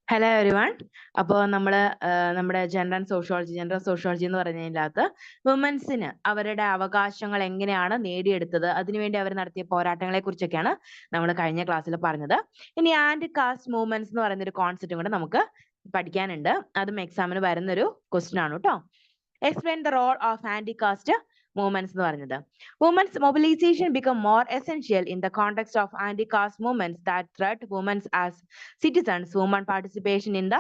Hello everyone. അപ്പോൾ നമ്മുടെ general sociology എന്ന് പറഞ്ഞതിനകത്ത് വുമൻസിന് അവരുടെ അവകാശങ്ങൾ എങ്ങനെയാണ് നേടിയെടുത്തത്, അതിനുവേണ്ടി അവർ നടത്തിയ പോരാട്ടങ്ങളെ കുറിച്ചൊക്കെയാണ് നമ്മൾ കഴിഞ്ഞ ക്ലാസ്സിൽ പറഞ്ഞത്. ഇനി ആന്റി കാസ്റ്റ് മൂവ്മെന്റ്സ് എന്ന് പറയുന്ന ഒരു കോൺസെപ്റ്റും കൂടെ നമുക്ക് പഠിക്കാനുണ്ട്. അതും എക്സാമിന് വരുന്നൊരു ക്വസ്റ്റ്യൻ ആണ് കേട്ടോ. Explain the role of anti caste movements എന്ന് പറഞ്ഞത്. Women's mobilization become more essential in the context of anti-caste movements that threat women as citizens. Women participation in the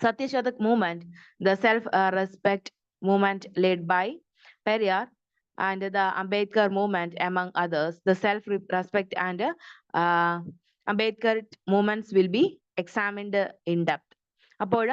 Satyashodak movement, the self-respect movement led by Periyar, and the Ambedkar movement, among others. The self-respect and Ambedkar movements will be examined in depth. അപ്പോൾ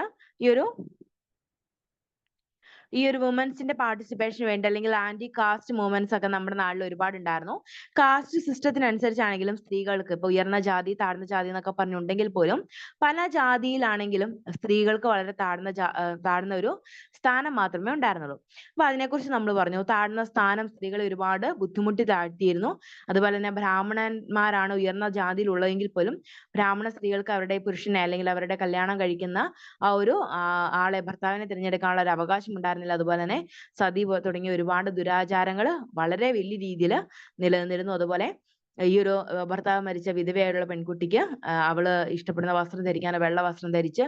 ഈ ഒരു വുമൻസിന്റെ പാർട്ടിസിപ്പേഷന് വേണ്ടി അല്ലെങ്കിൽ anti caste movements ഒക്കെ നമ്മുടെ നാട്ടിൽ ഒരുപാട് ഉണ്ടായിരുന്നു. കാസ്റ്റ് സിസ്റ്റത്തിനനുസരിച്ചാണെങ്കിലും സ്ത്രീകൾക്ക് ഇപ്പൊ ഉയർന്ന ജാതി താഴ്ന്ന ജാതി എന്നൊക്കെ പറഞ്ഞുണ്ടെങ്കിൽ പോലും പല ജാതിയിലാണെങ്കിലും സ്ത്രീകൾക്ക് വളരെ താഴ്ന്ന ഒരു സ്ഥാനം മാത്രമേ ഉണ്ടായിരുന്നുള്ളൂ. അപ്പൊ അതിനെക്കുറിച്ച് നമ്മൾ പറഞ്ഞു. താഴ്ന്ന സ്ഥാനം സ്ത്രീകളെ ഒരുപാട് ബുദ്ധിമുട്ടി താഴ്ത്തിയിരുന്നു. അതുപോലെ തന്നെ ബ്രാഹ്മണന്മാരാണ് ഉയർന്ന ജാതിയിലുള്ളതെങ്കിൽ പോലും ബ്രാഹ്മണ സ്ത്രീകൾക്ക് അവരുടെ പുരുഷനെ അല്ലെങ്കിൽ അവരുടെ കല്യാണം കഴിക്കുന്ന ആ ഒരു ആളെ ഭർത്താവിനെ തിരഞ്ഞെടുക്കാനുള്ള ഒരു അവകാശം ഉണ്ടായിരുന്നില്ല. അതുപോലെ തന്നെ സതി തുടങ്ങിയ ഒരുപാട് ദുരാചാരങ്ങൾ വളരെ വലിയ രീതിയിൽ നിലനിന്നിരുന്നു. അതുപോലെ ഈ ഒരു ഭർത്താവ് മരിച്ച വിധവയായിട്ടുള്ള പെൺകുട്ടിക്ക് അവള് ഇഷ്ടപ്പെടുന്ന വസ്ത്രം ധരിക്കാനോ വെള്ള വസ്ത്രം ധരിച്ച്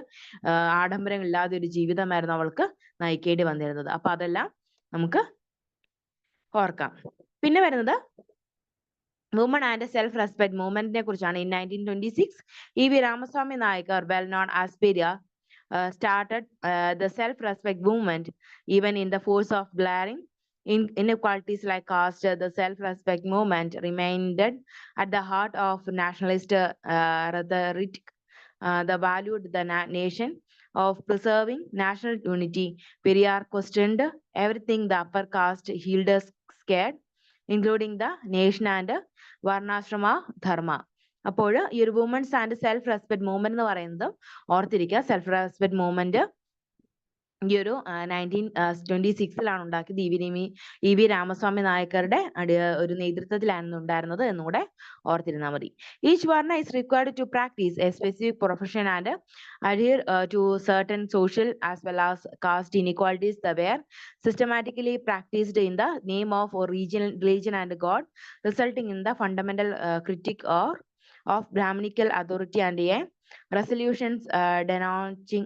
ആഡംബരങ്ങളില്ലാതെ ഒരു ജീവിതമായിരുന്നു അവൾക്ക് നയിക്കേണ്ടി വന്നിരുന്നത്. അപ്പൊ അതെല്ലാം നമുക്ക് ഓർക്കാം. പിന്നെ വരുന്നത് വുമൺ ആൻഡ് സെൽഫ് റെസ്പെക്ട് മൂവ്മെന്റിനെ കുറിച്ചാണ്. In 1926 E.V. Ramaswamy Nayakar, well known as Periyar, started the self-respect movement. Even in the force of glaring inequalities like caste, the self-respect movement remained at the heart of nationalist rhetoric. The valued the nation of preserving national unity. Periyar questioned everything the upper caste held scared, including the nation and varnashrama dharma. അപ്പോൾ ഈ ഒരു women's and self respect movement എന്ന് പറയുന്നത് ഓർത്തിരിക്കുക. Self respect movement ഈ ഒരു 1926 ഉണ്ടാക്കിയത്. E V Ramaswamy നായക്കറുടെ ഒരു നേതൃത്വത്തിലാണ് ഉണ്ടായിരുന്നത് എന്നുകൂടെ ഓർത്തിരുന്നാൽ മതി. Each varna is required to practice a specific profession and adhere to certain social as well as caste inequalities that were systematically practiced in the name of religion and God, resulting in the fundamental critique of Brahminical authority and a resolutions denouncing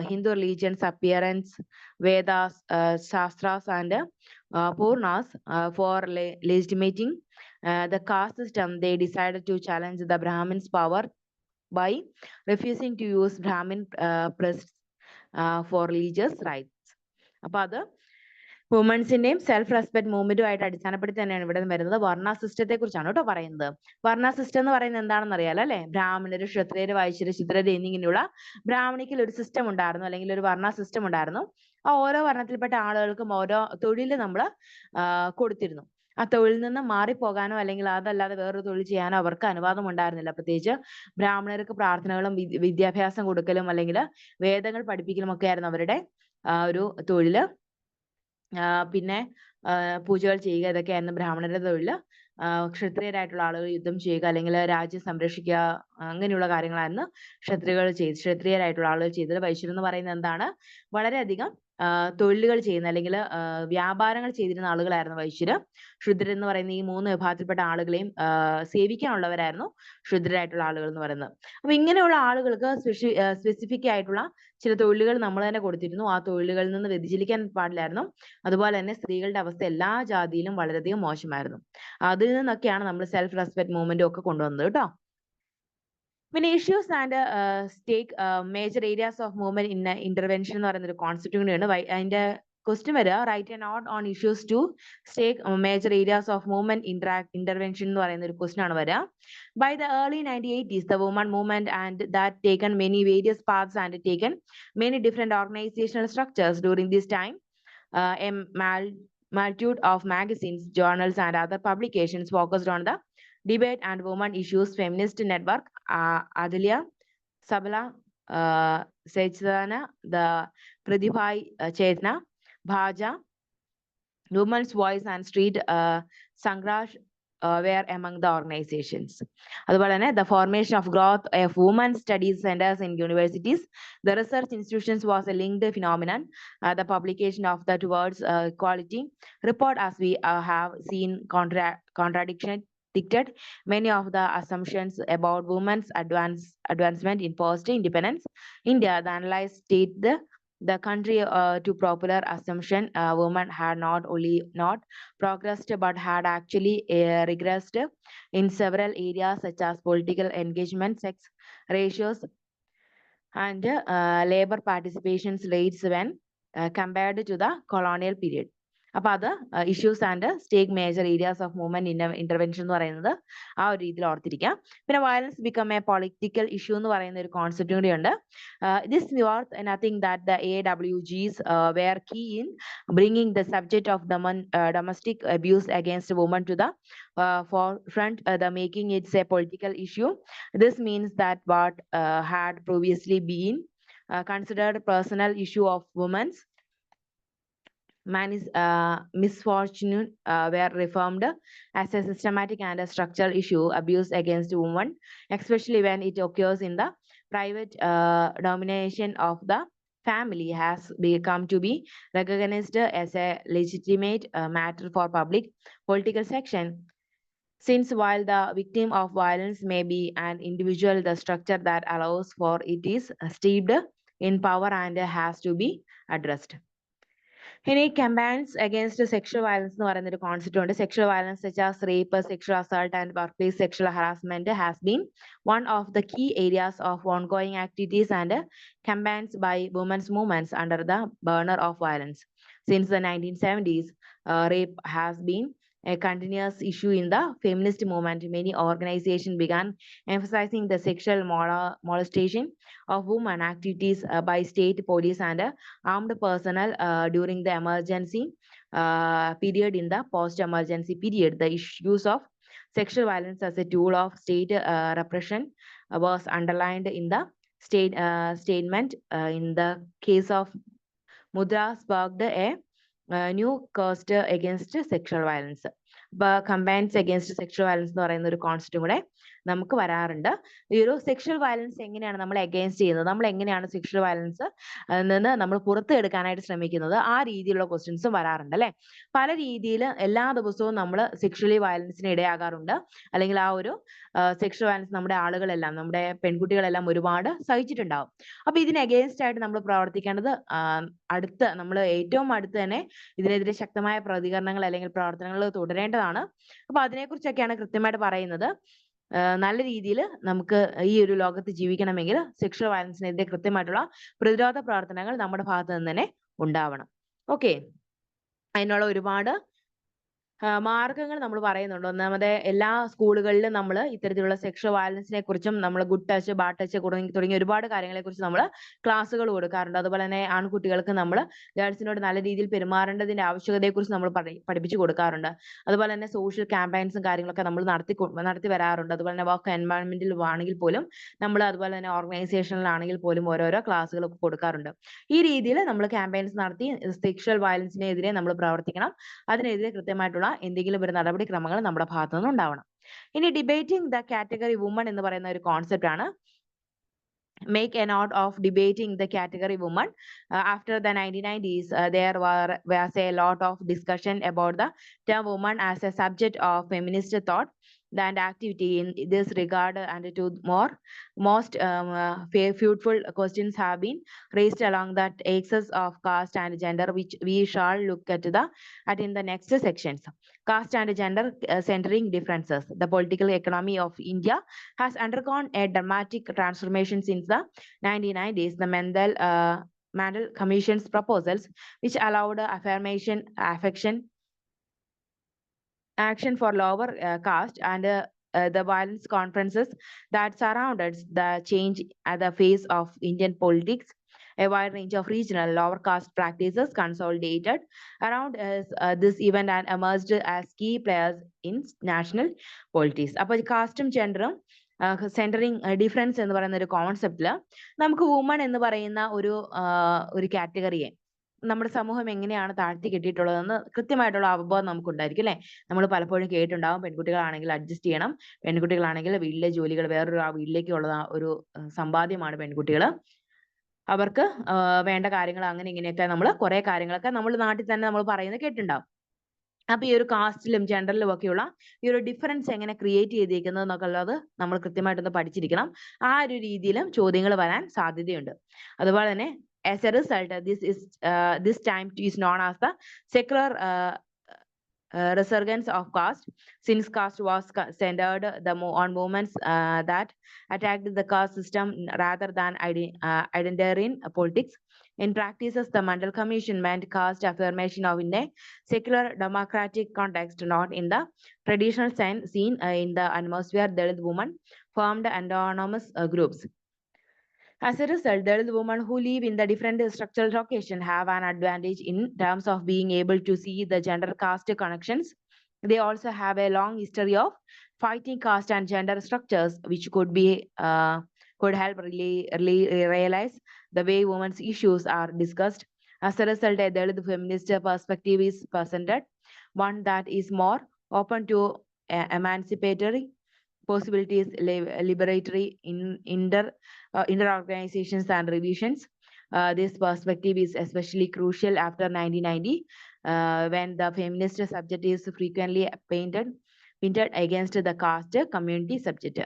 Hindu religion's appearance, Vedas, Shastras, and Puranas for legitimating the caste system. They decided to challenge the Brahmins' power by refusing to use Brahmin priests for religious rights. അപ്പൊ അത് വുമൻസിന്റെയും self respect മൂവ്മെന്റുമായിട്ട് അടിസ്ഥാനപ്പെടുത്തി തന്നെയാണ് ഇവിടെ വരുന്നത്. വർണ്ണ സിസ്റ്റത്തെ കുറിച്ചാണ് കേട്ടോ പറയുന്നത്. വർണ്ണ സിസ്റ്റം എന്ന് പറയുന്നത് എന്താണെന്ന് അറിയാലോ അല്ലെ? ബ്രാഹ്മണര്, ക്ഷത്രിയര്, വൈശ്യര്, ശൂദ്രര് എന്നിങ്ങനെയുള്ള ബ്രാഹ്മണിക്കൽ ഒരു സിസ്റ്റം ഉണ്ടായിരുന്നു, അല്ലെങ്കിൽ ഒരു വർണ്ണ സിസ്റ്റം ഉണ്ടായിരുന്നു. ആ ഓരോ വർണ്ണത്തിൽപ്പെട്ട ആളുകൾക്കും ഓരോ തൊഴിൽ നമ്മൾ കൊടുത്തിരുന്നു. ആ തൊഴിലിൽ നിന്ന് മാറിപ്പോകാനോ അല്ലെങ്കിൽ അതല്ലാതെ വേറൊരു തൊഴിൽ ചെയ്യാനോ അവർക്ക് അനുവാദം ഉണ്ടായിരുന്നില്ല. പ്രത്യേകിച്ച് ബ്രാഹ്മണർക്ക് പ്രാർത്ഥനകളും വിദ്യാഭ്യാസം കൊടുക്കലും അല്ലെങ്കിൽ വേദങ്ങൾ പഠിപ്പിക്കലും ഒക്കെ ആയിരുന്നു അവരുടെ ഒരു തൊഴില്. പിന്നെ പൂജകൾ ചെയ്യുക, ഇതൊക്കെയായിരുന്നു ബ്രാഹ്മണരുടെ തൊഴില്. ക്ഷത്രിയരായിട്ടുള്ള ആളുകൾ യുദ്ധം ചെയ്യുക അല്ലെങ്കിൽ രാജ്യം സംരക്ഷിക്കുക, അങ്ങനെയുള്ള കാര്യങ്ങളായിരുന്നു ക്ഷത്രിയരായിട്ടുള്ള ആളുകൾ ചെയ്തത്. വൈശ്യർ എന്ന് പറയുന്നത് എന്താണ്? വളരെയധികം തൊഴിലുകൾ ചെയ്യുന്ന അല്ലെങ്കിൽ വ്യാപാരങ്ങൾ ചെയ്തിരുന്ന ആളുകളായിരുന്നു വൈശ്യര്. ശൂദ്രർ എന്ന് പറയുന്ന ഈ 3 വിഭാഗത്തിൽപ്പെട്ട ആളുകളെയും സേവിക്കാനുള്ളവരായിരുന്നു ശൂദ്രരായിട്ടുള്ള ആളുകൾ എന്ന് പറയുന്നത്. അപ്പൊ ഇങ്ങനെയുള്ള ആളുകൾക്ക് സ്പെസിഫിക് ആയിട്ടുള്ള ചില തൊഴിലുകൾ നമ്മൾ തന്നെ കൊടുത്തിരുന്നു. ആ തൊഴിലുകളിൽ നിന്ന് വ്യതിചലിക്കാൻ പാടില്ലായിരുന്നു. അതുപോലെ തന്നെ സ്ത്രീകളുടെ അവസ്ഥ എല്ലാ ജാതിയിലും വളരെയധികം മോശമായിരുന്നു. അതിൽ നിന്നൊക്കെയാണ് നമ്മൾ സെൽഫ് റെസ്പെക്ട് മൂവ്മെന്റും ഒക്കെ കൊണ്ടുവന്നത് കേട്ടോ. പിന്നെ issues and stake major areas of movement in intervention എന്ന് പറയുന്ന ഒരു കോൺസെപ്റ്റ് കൂടിയാണ്. അതിന്റെ ക്വസ്റ്റ്യൻ വരിക, write a note on issues to stake major areas of movement intervention എന്ന് പറയുന്ന ഒരു ക്വസ്റ്റ്യൻ ആണ് വരിക. By the early 1980s, the women movement and that taken many various paths and taken many different organizational structures. During this time, a multitude of magazines, journals, and other publications focused on the debate and women issues. Feminist Network, Adilya, Sabala, Sechana, the Pradibhai Chetna, Bhaja, Women's Voice and Street Sangrash were among the organizations. അതുപോലെ തന്നെ the formation of growth of women studies centers in universities, the research institutions was a linked phenomenon. The publication of the towards equality report, as we have seen, contradicted many of the assumptions about women's advancement in post-independence India. The analysis state the country to popular assumption women had not only not progressed but had actually regressed in several areas such as political engagement, sex ratios, and labor participation rates when compared to the colonial period. അപ്പോൾ അത് issues and stake major areas of movement intervention എന്ന് പറയുന്നത് ആ ഒരു രീതിയിൽ ഓർത്തിരിക്കാം. പിന്നെ violence become a political issue എന്ന് പറയുന്ന ഒരു കോൺസെപ്റ്റും കൂടി ഉണ്ട്. This was nothing that the AWGs were key in bringing the subject of domestic abuse against women to the forefront, the making it a political issue. This means that what had previously been considered personal issue of women's misfortune were reformed as a systematic and a structural issue. Abuse against women, especially when it occurs in the private domination of the family, has become to be recognized as a legitimate matter for public political section. Since while the victim of violence may be an individual, the structure that allows for it is steeped in power and has to be addressed. ഇനി campaigns against sexual violence എന്ന് പറയുന്ന ഒരു concept ഉണ്ട്. Sexual violence such as rape, sexual assault and workplace sexual harassment has been one of the key areas of ongoing activities and campaigns by women's movements under the banner of violence. Since the 1970s, rape has been a continuous issue in the feminist movement. Many organizations began emphasizing the sexual molestation of women activities by state police and armed personnel during the emergency period. In the post-emergency period, the issues of sexual violence as a tool of state repression was underlined in the statement. In the case of Mudra, sparked a new cost against sexual violence. Combines against sexual violence എന്ന് പറയുന്ന ഒരു കോൺസെപ്റ്റും കൂടെ നമുക്ക് വരാറുണ്ട്. ഈ ഒരു sexual violence എങ്ങനെയാണ് നമ്മൾ അഗേൻസ്റ്റ് ചെയ്യുന്നത്, നമ്മൾ എങ്ങനെയാണ് സെക്ഷൽ വയലൻസ് നിന്ന് നമ്മൾ പുറത്ത് എടുക്കാനായിട്ട് ശ്രമിക്കുന്നത്, ആ രീതിയിലുള്ള ക്വസ്റ്റ്യൻസും വരാറുണ്ട് അല്ലെ. പല രീതിയിൽ എല്ലാ ദിവസവും നമ്മൾ സെക്ഷലി വയലൻസിന് ഇടയാകാറുണ്ട്, അല്ലെങ്കിൽ ആ ഒരു സെക്ഷൽ വയലൻസ് നമ്മുടെ ആളുകളെല്ലാം, നമ്മുടെ പെൺകുട്ടികളെല്ലാം ഒരുപാട് സഹിച്ചിട്ടുണ്ടാവും. അപ്പൊ ഇതിന് അഗേൻസ്റ്റ് ആയിട്ട് നമ്മൾ പ്രവർത്തിക്കേണ്ടത് നമ്മൾ ഏറ്റവും അടുത്ത് തന്നെ ഇതിനെതിരെ ശക്തമായ പ്രതികരണങ്ങൾ അല്ലെങ്കിൽ പ്രവർത്തനങ്ങൾ തുടരേണ്ടതാണ്. അപ്പൊ അതിനെക്കുറിച്ചൊക്കെയാണ് കൃത്യമായിട്ട് പറയുന്നത്. നല്ല രീതിയിൽ നമുക്ക് ഈ ഒരു ലോകത്ത് ജീവിക്കണമെങ്കിൽ സെക്ഷൽ വയലൻസിനെതിരെ കൃത്യമായിട്ടുള്ള പ്രതിരോധ പ്രവർത്തനങ്ങൾ നമ്മുടെ ഭാഗത്ത് നിന്ന് തന്നെ ഉണ്ടാവണം. ഓക്കെ, അതിനുള്ള ഒരുപാട് മാർഗങ്ങൾ നമ്മൾ പറയുന്നുണ്ട്. ഒന്നാമത് എല്ലാ സ്കൂളുകളിലും നമ്മൾ ഇത്തരത്തിലുള്ള സെക്ഷൽ വയലൻസിനെ കുറിച്ചും നമ്മൾ ഗുഡ് ടച്ച്, ബാഡ് ടച്ച് തുടങ്ങിയ ഒരുപാട് കാര്യങ്ങളെ കുറിച്ച് നമ്മൾ ക്ലാസ്സുകൾ കൊടുക്കാറുണ്ട്. അതുപോലെ തന്നെ ആൺകുട്ടികൾക്ക് നമ്മൾ ഗേൾസിനോട് നല്ല രീതിയിൽ പെരുമാറേണ്ടതിന്റെ ആവശ്യകതയെക്കുറിച്ച് നമ്മൾ പഠിപ്പിച്ചു കൊടുക്കാറുണ്ട്. അതുപോലെ തന്നെ സോഷ്യൽ ക്യാമ്പയിൻസും കാര്യങ്ങളൊക്കെ നമ്മൾ നടത്തി വരാറുണ്ട്. അതുപോലെ തന്നെ വർക്ക് എൻവയോൺമെന്റിൽ ആണെങ്കിൽ പോലും നമ്മൾ, അതുപോലെ തന്നെ ഓർഗനൈസേഷനിലാണെങ്കിൽ പോലും ഓരോരോ ക്ലാസ്സുകൾ കൊടുക്കാറുണ്ട്. ഈ രീതിയിൽ നമ്മൾ ക്യാമ്പയിൻസ് നടത്തി സെക്ഷൽ വയലൻസിനെതിരെ നമ്മൾ പ്രവർത്തിക്കണം. അതിനെതിരെ കൃത്യമായിട്ടുള്ള എന്തെങ്കിലും ഒരു നടപടിക്രമങ്ങൾ നമ്മുടെ ഭാഗത്തു നിന്ന് ഉണ്ടാവണം. ഇനി ഡിബേറ്റിംഗ് ദ കാറ്റഗറി വുമൺ എന്ന് പറയുന്ന ഒരു കോൺസെപ്റ്റ് ആണ്. Make a note of debating the category woman. After the 1990s, there was a lot of discussion about the term woman as a subject of feminist thought and activity. In this regard, and to most fruitful questions have been raised along the axis of caste and gender, which we shall look at in the next sections. Caste and gender centering differences. The political economy of India has undergone a dramatic transformation since the 1990s. The Mandel Commission's proposals, which allowed action for lower caste, and the violence conferences that surrounded the change at the face of Indian politics. A wide range of regional lower caste practices consolidated around this event and emerged as key players in national politics. അപ്പോൾ കാസ്റ്റും ജെൻഡറും centring difference എന്ന് പറയുന്ന ഒരു കോൺസെപ്റ്റില് നമുക്ക് woman എന്ന് പറയുന്ന ഒരു കാറ്റഗറിയെ നമ്മുടെ സമൂഹം എങ്ങനെയാണ് താഴ്ത്തി കെട്ടിയിട്ടുള്ളതെന്ന് കൃത്യമായിട്ടുള്ള അവബോധം നമുക്കുണ്ടായിരിക്കും അല്ലേ? നമ്മൾ പലപ്പോഴും കേട്ടിട്ടുണ്ടാവും പെൺകുട്ടികളാണെങ്കിൽ അഡ്ജസ്റ്റ് ചെയ്യണം, പെൺകുട്ടികളാണെങ്കിൽ വീട്ടിലെ ജോലികൾ വേറൊരു വീട്ടിലേക്കുള്ള ഒരു സമ്പാദ്യമാണ് പെൺകുട്ടികൾ. അവർക്ക് വേണ്ട കാര്യങ്ങൾ അങ്ങനെ ഇങ്ങനെയൊക്കെ നമ്മൾ കുറെ കാര്യങ്ങളൊക്കെ നമ്മൾ നാട്ടിൽ തന്നെ നമ്മൾ പറയുന്നത് കേട്ടിട്ടുണ്ടാവും. അപ്പൊ ഈ ഒരു കാസ്റ്റിലും ജെൻഡറിലും ഒക്കെയുള്ള ഈ ഒരു ഡിഫറൻസ് എങ്ങനെ ക്രിയേറ്റ് ചെയ്തിരിക്കുന്നത് എന്നൊക്കെ ഉള്ളത് നമ്മൾ കൃത്യമായിട്ടൊന്ന് പഠിച്ചിരിക്കണം. ആ ഒരു രീതിയിലും ചോദ്യങ്ങൾ വരാൻ സാധ്യതയുണ്ട്. അതുപോലെ തന്നെ as a result, this time is known as the secular resurgence of caste, since caste was centered on movements that attacked the caste system rather than identitarian politics. In practices, the Mandal Commission meant caste affirmation in a secular democratic context, not in the traditional sense seen in the atmosphere. Dalit women formed autonomous groups. As a result, Dalit women who live in the different structural location have an advantage in terms of being able to see the gender caste connections. They also have a long history of fighting caste and gender structures, which could help really realize the way women's issues are discussed. As a result, a Dalit feminist perspective is presented, one that is more open to emancipatory possibilities, liberatory inter-organizations and revisions. This perspective is especially crucial after 1990, when the feminist subject is frequently painted against the caste community subject.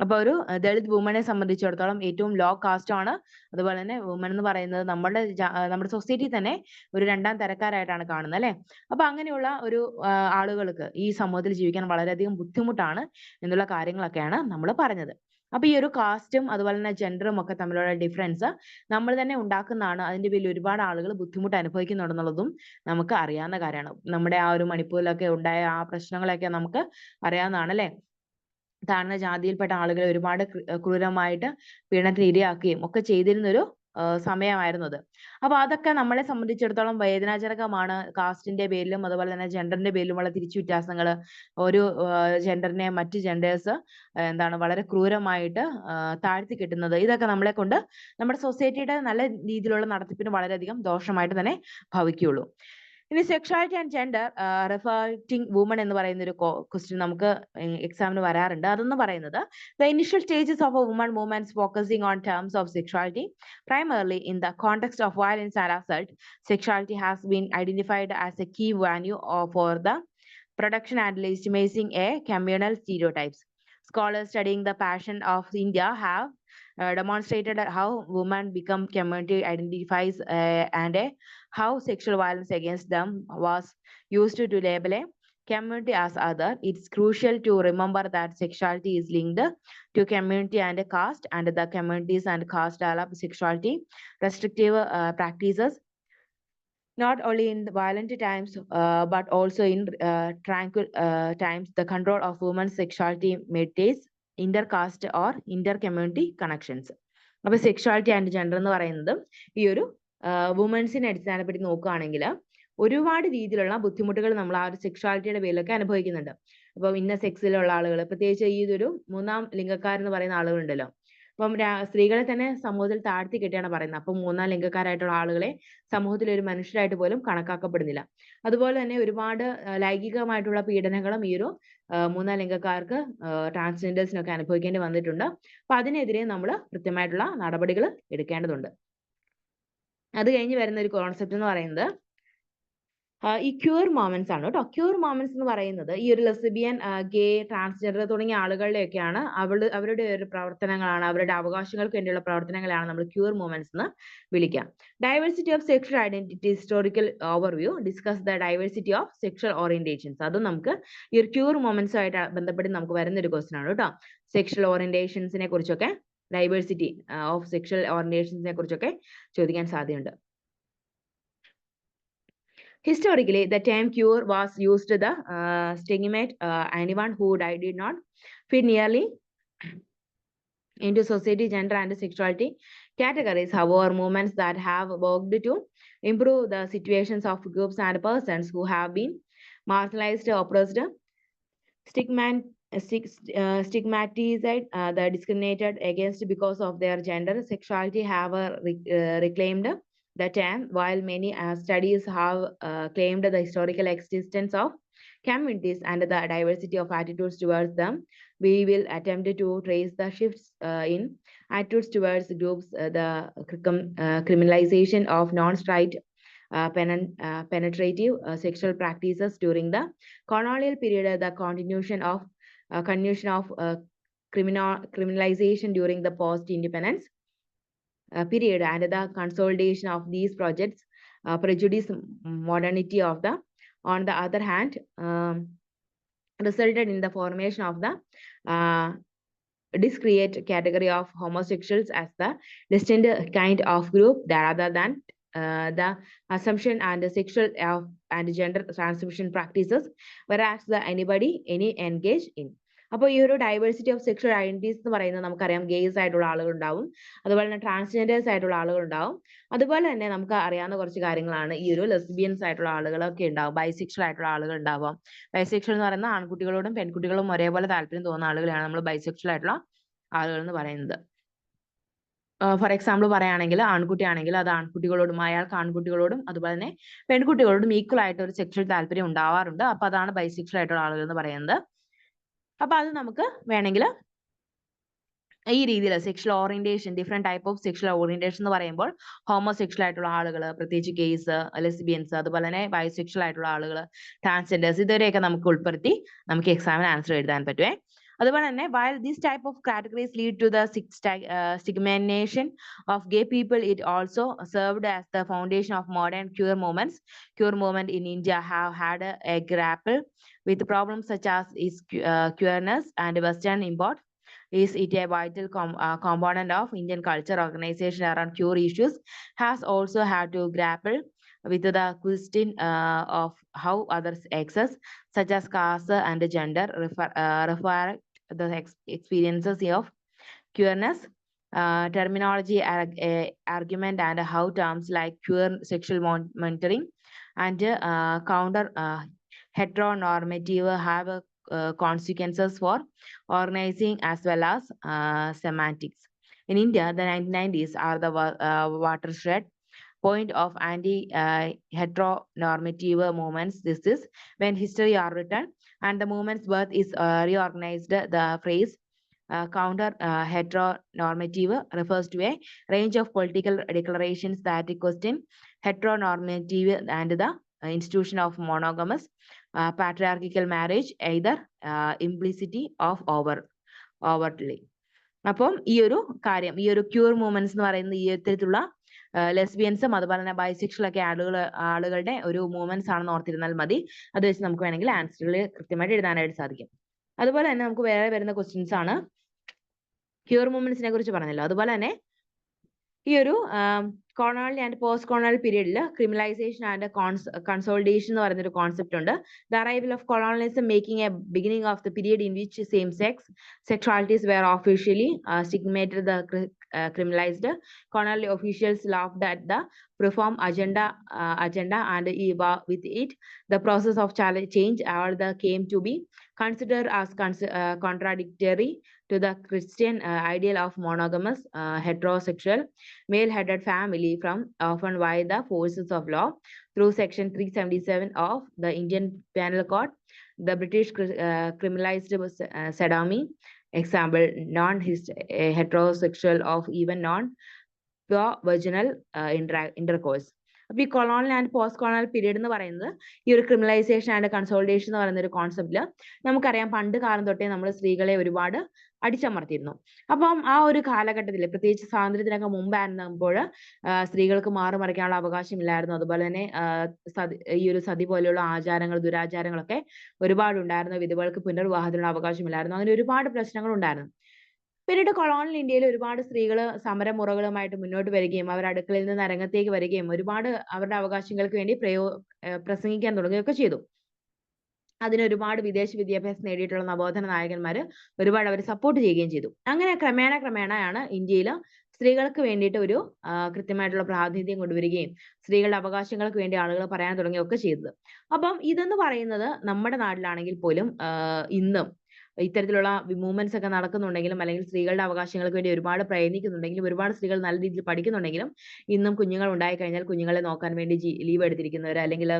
അപ്പോൾ ഒരു ദളിത് വുമനെ സംബന്ധിച്ചിടത്തോളം ഏറ്റവും law cast ആണ്. അതുപോലെ തന്നെ woman എന്ന് പറയുന്നത് നമ്മുടെ സൊസൈറ്റി തന്നെ ഒരു രണ്ടാം തരക്കാരായിട്ടാണ് കാണുന്നത് അല്ലെ. അപ്പൊ അങ്ങനെയുള്ള ഒരു ആളുകൾക്ക് ഈ സമൂഹത്തിൽ ജീവിക്കാൻ വളരെയധികം ബുദ്ധിമുട്ടാണ് എന്നുള്ള കാര്യങ്ങളൊക്കെയാണ് നമ്മൾ പറഞ്ഞത്. അപ്പൊ ഈ ഒരു കാസ്റ്റും അതുപോലെ തന്നെ ജെൻഡറും ഒക്കെ തമ്മിലുള്ള ഡിഫറൻസ് നമ്മൾ തന്നെ ഉണ്ടാക്കുന്നതാണ്. അതിന്റെ പേരിൽ ഒരുപാട് ആളുകൾ ബുദ്ധിമുട്ട് അനുഭവിക്കുന്നുണ്ടെന്നുള്ളതും നമുക്ക് അറിയാവുന്ന കാര്യമാണ്. നമ്മുടെ ആ ഒരു മണിപ്പൂരിലൊക്കെ ഉണ്ടായ ആ പ്രശ്നങ്ങളൊക്കെ നമുക്ക് അറിയാവുന്നതാണ് അല്ലെ. താഴ്ന്ന ജാതിയിൽപ്പെട്ട ആളുകളെ ഒരുപാട് ക്രൂരമായിട്ട് പീഡനത്തിന് ഇരയാക്കുകയും ഒക്കെ ചെയ്തിരുന്ന ഒരു സമയമായിരുന്നു അത്. അപ്പൊ അതൊക്കെ നമ്മളെ സംബന്ധിച്ചിടത്തോളം വേദനാജനകമാണ്. കാസ്റ്റിന്റെ പേരിലും അതുപോലെ തന്നെ ജെൻഡറിന്റെ പേരിലുമുള്ള തിരിച്ചു വ്യത്യാസങ്ങൾ, ഒരു ജെൻഡറിനെ മറ്റ് ജെൻഡേഴ്സ് വളരെ ക്രൂരമായിട്ട് താഴ്ത്തി കെട്ടുന്നത്, ഇതൊക്കെ നമ്മളെ കൊണ്ട് നമ്മുടെ സൊസൈറ്റിയുടെ നല്ല രീതിയിലുള്ള നടത്തിപ്പിന് വളരെയധികം ദോഷമായിട്ട് തന്നെ ഭവിക്കുകയുള്ളൂ. ഇനി sexuality and gender reflecting woman എന്ന് പറയുന്ന ഒരു ക്വസ്റ്റ്യൻ നമുക്ക് എക്സാമിന് വരാറുണ്ട്. അതെന്ന് പറയുന്നത് the initial stages of a woman movements focusing on terms of sexuality, primarily in the context of violence and assault. Sexuality has been identified as a key venue for the production and legitimizing a communal stereotypes. Scholars studying the passion of India have demonstrated how women become community identifies and how sexual violence against them was used to label a community as other. It's crucial to remember that sexuality is linked to community and caste, and the communities and caste develop sexuality restrictive practices not only in violent times but also in tranquil times. The control of women's sexuality mediates intercaste or intercommunity connections. അപ്പൊ sexuality and gender എന്ന് പറയുന്നത് ഈ ഒരു വുമൻസിനെ അടിസ്ഥാനപ്പെടുത്തി നോക്കുകയാണെങ്കിൽ ഒരുപാട് രീതിയിലുള്ള ബുദ്ധിമുട്ടുകൾ നമ്മൾ ആ ഒരു സെക്ഷുവാലിറ്റിയുടെ പേരിലൊക്കെ അനുഭവിക്കുന്നുണ്ട്. അപ്പൊ ഇന്ന സെക്സിലുള്ള ആളുകൾ, പ്രത്യേകിച്ച് ഈ ഒരു മൂന്നാം ലിംഗക്കാരെന്ന് പറയുന്ന ആളുകളുണ്ടല്ലോ, അപ്പം സ്ത്രീകളെ തന്നെ സമൂഹത്തിൽ താഴ്ത്തി കെട്ടിയാണ് പറയുന്നത്. അപ്പം മൂന്നാം ലിംഗക്കാരായിട്ടുള്ള ആളുകളെ സമൂഹത്തിൽ ഒരു മനുഷ്യരായിട്ട് പോലും കണക്കാക്കപ്പെടുന്നില്ല. അതുപോലെ തന്നെ ഒരുപാട് ലൈംഗികമായിട്ടുള്ള പീഡനങ്ങളും ഈ ഒരു മൂന്നാം ലിംഗക്കാർക്ക് ട്രാൻസ്ജെൻഡേഴ്സിനൊക്കെ അനുഭവിക്കേണ്ടി വന്നിട്ടുണ്ട്. അപ്പൊ അതിനെതിരെ നമ്മൾ കൃത്യമായിട്ടുള്ള നടപടികൾ എടുക്കേണ്ടതുണ്ട്. അത് കഴിഞ്ഞ് വരുന്ന ഒരു കോൺസെപ്റ്റ് എന്ന് പറയുന്നത് ഈ ക്യൂർ മൊമെന്റ്സ് ആണ് കേട്ടോ. ക്യൂർ മൊമെന്റ്സ് എന്ന് പറയുന്നത് ഈ ഒരു ലെസ്ബിയൻ, ഗേ, ട്രാൻസ്ജെൻഡർ തുടങ്ങിയ ആളുകളുടെയൊക്കെയാണ് അവരുടെ ഒരു പ്രവർത്തനങ്ങളാണ്, അവരുടെ അവകാശങ്ങൾക്ക് വേണ്ടിയുള്ള പ്രവർത്തനങ്ങളാണ് നമ്മൾ ക്യൂർ മൊമെന്റ്സ് എന്ന് വിളിക്കുക. Diversity of sexual identity historical overview discuss the diversity of sexual orientations. അതും നമുക്ക് ഈ ഒരു ക്യൂർ മൊമെന്റ്സ് ആയിട്ട് ബന്ധപ്പെട്ട് നമുക്ക് വരുന്ന ഒരു ക്വസ്റ്റൻ ആണ് കേട്ടോ. സെക്ഷൽ ഓറിയന്റേഷൻസിനെ കുറിച്ചൊക്കെ, ഡൈവേഴ്സിറ്റി ഓഫ് സെക്ഷൽ ഓറിയന്റേഷൻസിനെ കുറിച്ചൊക്കെ ചോദിക്കാൻ സാധ്യതയുണ്ട്. Historically, the term cure was used to stigmate anyone who did not fit nearly into society, gender, and sexuality categories. However, movements that have worked to improve the situations of groups and persons who have been marginalized, oppressed, stigmatized, the discriminated against because of their gender, sexuality have reclaimed the term, while many studies have claimed the historical existence of communities and the diversity of attitudes towards them, we will attempt to trace the shifts in attitudes towards groups, the criminalization of non-straight penetrative sexual practices during the colonial period, the continuation of criminalization during the post-independence period, and the consolidation of these projects prejudice modernity of the, on the other hand, resulted in the formation of the discrete category of homosexuals as the distinct kind of group rather than the assumption and the sexual and gender transmission practices, whereas the any engage in. അപ്പോൾ ഈ ഒരു diversity of sexual identities എന്ന് പറയുന്നത് നമുക്കറിയാം, guys ആയിട്ടുള്ള ആളുകൾ ഉണ്ടാവും, അതുപോലെ തന്നെ ട്രാൻസ്ജെൻഡേഴ്സ് ആയിട്ടുള്ള ആളുകൾ ഉണ്ടാവും, അതുപോലെ തന്നെ നമുക്ക് അറിയാവുന്ന കുറച്ച് കാര്യങ്ങളാണ് ഈ ഒരു ലെസ്ബിയൻസ് ആയിട്ടുള്ള ആളുകളൊക്കെ ഉണ്ടാവും, ബൈസെക്ഷൽ ആയിട്ടുള്ള ആളുകൾ ഉണ്ടാവാം. ബൈസെക്ഷൽ എന്ന് പറയുന്ന ആൺകുട്ടികളോടും പെൺകുട്ടികളും ഒരേപോലെ താല്പര്യം തോന്നുന്ന ആളുകളെയാണ് നമ്മൾ ബൈസെക്ഷൽ ആയിട്ടുള്ള ആളുകൾ എന്ന് പറയുന്നത്. ഫോർ എക്സാമ്പിൾ പറയുകയാണെങ്കിൽ ആൺകുട്ടിയാണെങ്കിൽ അത് ആൺകുട്ടികളോടും, അയാൾക്ക് ആൺകുട്ടികളോടും അതുപോലെ തന്നെ പെൺകുട്ടികളോടും ഈക്വൽ ആയിട്ട് ഒരു സെക്ഷൽ താല്പര്യം ഉണ്ടാവാറുണ്ട്. അപ്പൊ അതാണ് ബൈസെക്ഷൽ ആയിട്ടുള്ള ആളുകൾ എന്ന് പറയുന്നത്. അപ്പൊ അത് നമുക്ക് വേണമെങ്കിൽ ഈ രീതിയിൽ sexual orientation, different type of sexual orientation എന്ന് പറയുമ്പോൾ ഹോമോസെക്ഷൽ ആയിട്ടുള്ള ആളുകൾ, പ്രത്യേകിച്ച് ഗെയ്സ്, ലെസ്ബിയൻസ്, അതുപോലെ തന്നെ ബൈസെക്ഷൽ ആയിട്ടുള്ള ആളുകൾ, ട്രാൻസ്ജെൻഡേഴ്സ്, ഇതുവരെയൊക്കെ നമുക്ക് ഉൾപ്പെടുത്തി നമുക്ക് എക്സാമിന് ആൻസർ എഴുതാൻ പറ്റുമേ. അതുപോലെ തന്നെ while this type of categories lead to the stigmatization of gay people, it also served as the foundation of modern queer movements. Queer movement in India have had a grapple with problems such as queerness and Western import. Is it a vital component of Indian culture? Organization around queer issues has also had to grapple with the question of how others access, such as caste and gender, reflect the experiences of queerness, terminology argument, and how terms like queer sexual monitoring and counter heteronormative have consequences for organizing as well as semantics. In India, the 1990s are the watershed point of anti-heteronormative movements. This is when history are written and the movement's birth is reorganized. The phrase counter heteronormative refers to a range of political declarations that question heteronormative and the institution of monogamous patriarchal marriage, either implicitly or overtly. അപ്പം ഈ ഒരു കാര്യം, ഈ ഒരു cure movements എന്ന് പറയുന്നത് ഈ ഇത്തരത്തിലുള്ള ലെസ്ബിയൻസും അതുപോലെ തന്നെ ബൈസെക്ഷൽ ഒക്കെ ആളുകളുടെ ഒരു മൂവ്മെന്റ്സ് ആണെന്ന് ഓർത്തിരുന്നാൽ മതി. അത് വെച്ച് നമുക്ക് വേണമെങ്കിൽ ആൻസറുകൾ കൃത്യമായിട്ട് എഴുതാനായിട്ട് സാധിക്കും. അതുപോലെ തന്നെ നമുക്ക് വേറെ വരുന്ന ക്വസ്റ്റ്യൻസ് ആണ്, ക്യൂർ മൂവ്മെന്റ്സിനെ കുറിച്ച് പറഞ്ഞല്ലോ. അതുപോലെ തന്നെ ഈ ഒരു colonial and post-colonial period criminalization and consolidation എന്ന് പറയുന്ന ഒരു കോൺസെപ്റ്റ് ഉണ്ട്. The arrival of colonialism making a beginning of the period in which same-sex sexualities were officially stigmatized, criminalized. Colonial officials laughed at the reform agenda and with it the process of change all the came to be considered as contradictory to the Christian ideal of monogamous heterosexual male-headed family from often by the forces of law through section 377 of the Indian Penal Code. The British criminalized sodomy, example non-heterosexual of even non-pure vaginal intercourse. അപ്പോൾ ഈ colonial and post colonial period എന്ന് പറയുന്നത് ഈ ഒരു criminalisation and consolidation എന്ന് പറയുന്ന ഒരു കോൺസെപ്റ്റില് നമുക്കറിയാം പണ്ട് കാലം തൊട്ടേ നമ്മൾ സ്ത്രീകളെ ഒരുപാട് അടിച്ചമർത്തിയിരുന്നു. അപ്പം ആ ഒരു കാലഘട്ടത്തിൽ പ്രത്യേകിച്ച് സ്വാതന്ത്ര്യത്തിനൊക്കെ മുമ്പായിരുന്നപ്പോൾ സ്ത്രീകൾക്ക് മാറുമറിക്കാനുള്ള അവകാശമില്ലായിരുന്നു. അതുപോലെ തന്നെ ഈ ഒരു സതി പോലെയുള്ള ആചാരങ്ങൾ, ദുരാചാരങ്ങളൊക്കെ ഒരുപാട് ഉണ്ടായിരുന്നു. വിധവകൾക്ക് പുനർവിവാഹത്തിനുള്ള അവകാശമില്ലായിരുന്നു. അങ്ങനെ ഒരുപാട് പ്രശ്നങ്ങൾ ഉണ്ടായിരുന്നു. പിന്നീട് കൊളോണിയൽ ഇന്ത്യയിൽ ഒരുപാട് സ്ത്രീകൾ സമരമുറകളുമായിട്ട് മുന്നോട്ട് വരികയും അവർ അടുക്കളയിൽ നിന്ന് രംഗത്തേക്ക് വരികയും ഒരുപാട് അവരുടെ അവകാശങ്ങൾക്ക് വേണ്ടി പ്രസംഗിക്കാൻ തുടങ്ങുകയൊക്കെ ചെയ്തു. അതിന് ഒരുപാട് വിദേശ വിദ്യാഭ്യാസം നേടിയിട്ടുള്ള നവോത്ഥാന നായകന്മാർ ഒരുപാട് അവരെ സപ്പോർട്ട് ചെയ്യുകയും ചെയ്തു. അങ്ങനെ ക്രമേണയാണ് ഇന്ത്യയിൽ സ്ത്രീകൾക്ക് വേണ്ടിയിട്ട് ഒരു കൃത്യമായിട്ടുള്ള പ്രാതിനിധ്യം കൊണ്ടുവരികയും സ്ത്രീകളുടെ അവകാശങ്ങൾക്ക് വേണ്ടി ആളുകൾ പറയാൻ തുടങ്ങുകയൊക്കെ ചെയ്തത്. അപ്പം ഇതെന്ന് പറയുന്നത് നമ്മുടെ നാട്ടിലാണെങ്കിൽ പോലും ഇന്നും ഇത്തരത്തിലുള്ള മൂവ്മെന്റ്സ് ഒക്കെ നടക്കുന്നുണ്ടെങ്കിലും അല്ലെങ്കിൽ സ്ത്രീകളുടെ അവകാശങ്ങൾക്ക് വേണ്ടി ഒരുപാട് പ്രയത്നിക്കുന്നുണ്ടെങ്കിലും ഒരുപാട് സ്ത്രീകൾ നല്ല രീതിയിൽ പഠിക്കുന്നുണ്ടെങ്കിലും ഇന്നും കുഞ്ഞുങ്ങൾ ഉണ്ടായി കഴിഞ്ഞാൽ കുഞ്ഞുങ്ങളെ നോക്കാൻ വേണ്ടി ലീവ് എടുത്തിരിക്കുന്നവർ അല്ലെങ്കിൽ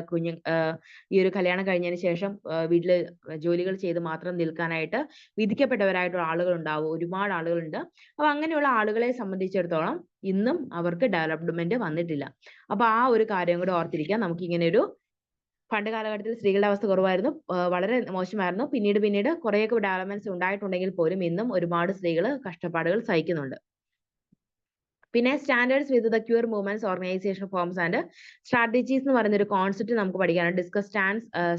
ഈ ഒരു കല്യാണം കഴിഞ്ഞതിന് ശേഷം വീട്ടില് ജോലികൾ ചെയ്ത് മാത്രം നിൽക്കാനായിട്ട് വിധിക്കപ്പെട്ടവരായിട്ടുള്ള ആളുകൾ ഉണ്ടാവും. ഒരുപാട് ആളുകളുണ്ട്. അപ്പൊ അങ്ങനെയുള്ള ആളുകളെ സംബന്ധിച്ചിടത്തോളം ഇന്നും അവർക്ക് ഡെവലപ്മെന്റ് വന്നിട്ടില്ല. അപ്പൊ ആ ഒരു കാര്യം കൂടെ ഓർത്തിരിക്കാം. നമുക്ക് ഇങ്ങനെ ഒരു പണ്ട് കാലഘട്ടത്തിൽ സ്ത്രീകളുടെ അവസ്ഥ കുറവായിരുന്നു, വളരെ മോശമായിരുന്നു. പിന്നീട് കുറേയൊക്കെ ഡെവലപ്മെന്റ്സ് ഉണ്ടായിട്ടുണ്ടെങ്കിൽ പോലും ഇന്നും ഒരുപാട് സ്ത്രീകൾ കഷ്ടപ്പാടുകൾ സഹിക്കുന്നുണ്ട്. പിന്നെ standards with the queer movements organisation forms and strategies എന്ന് പറയുന്ന ഒരു കോൺസെപ്റ്റ് നമുക്ക് പഠിക്കാനുണ്ട്. Discuss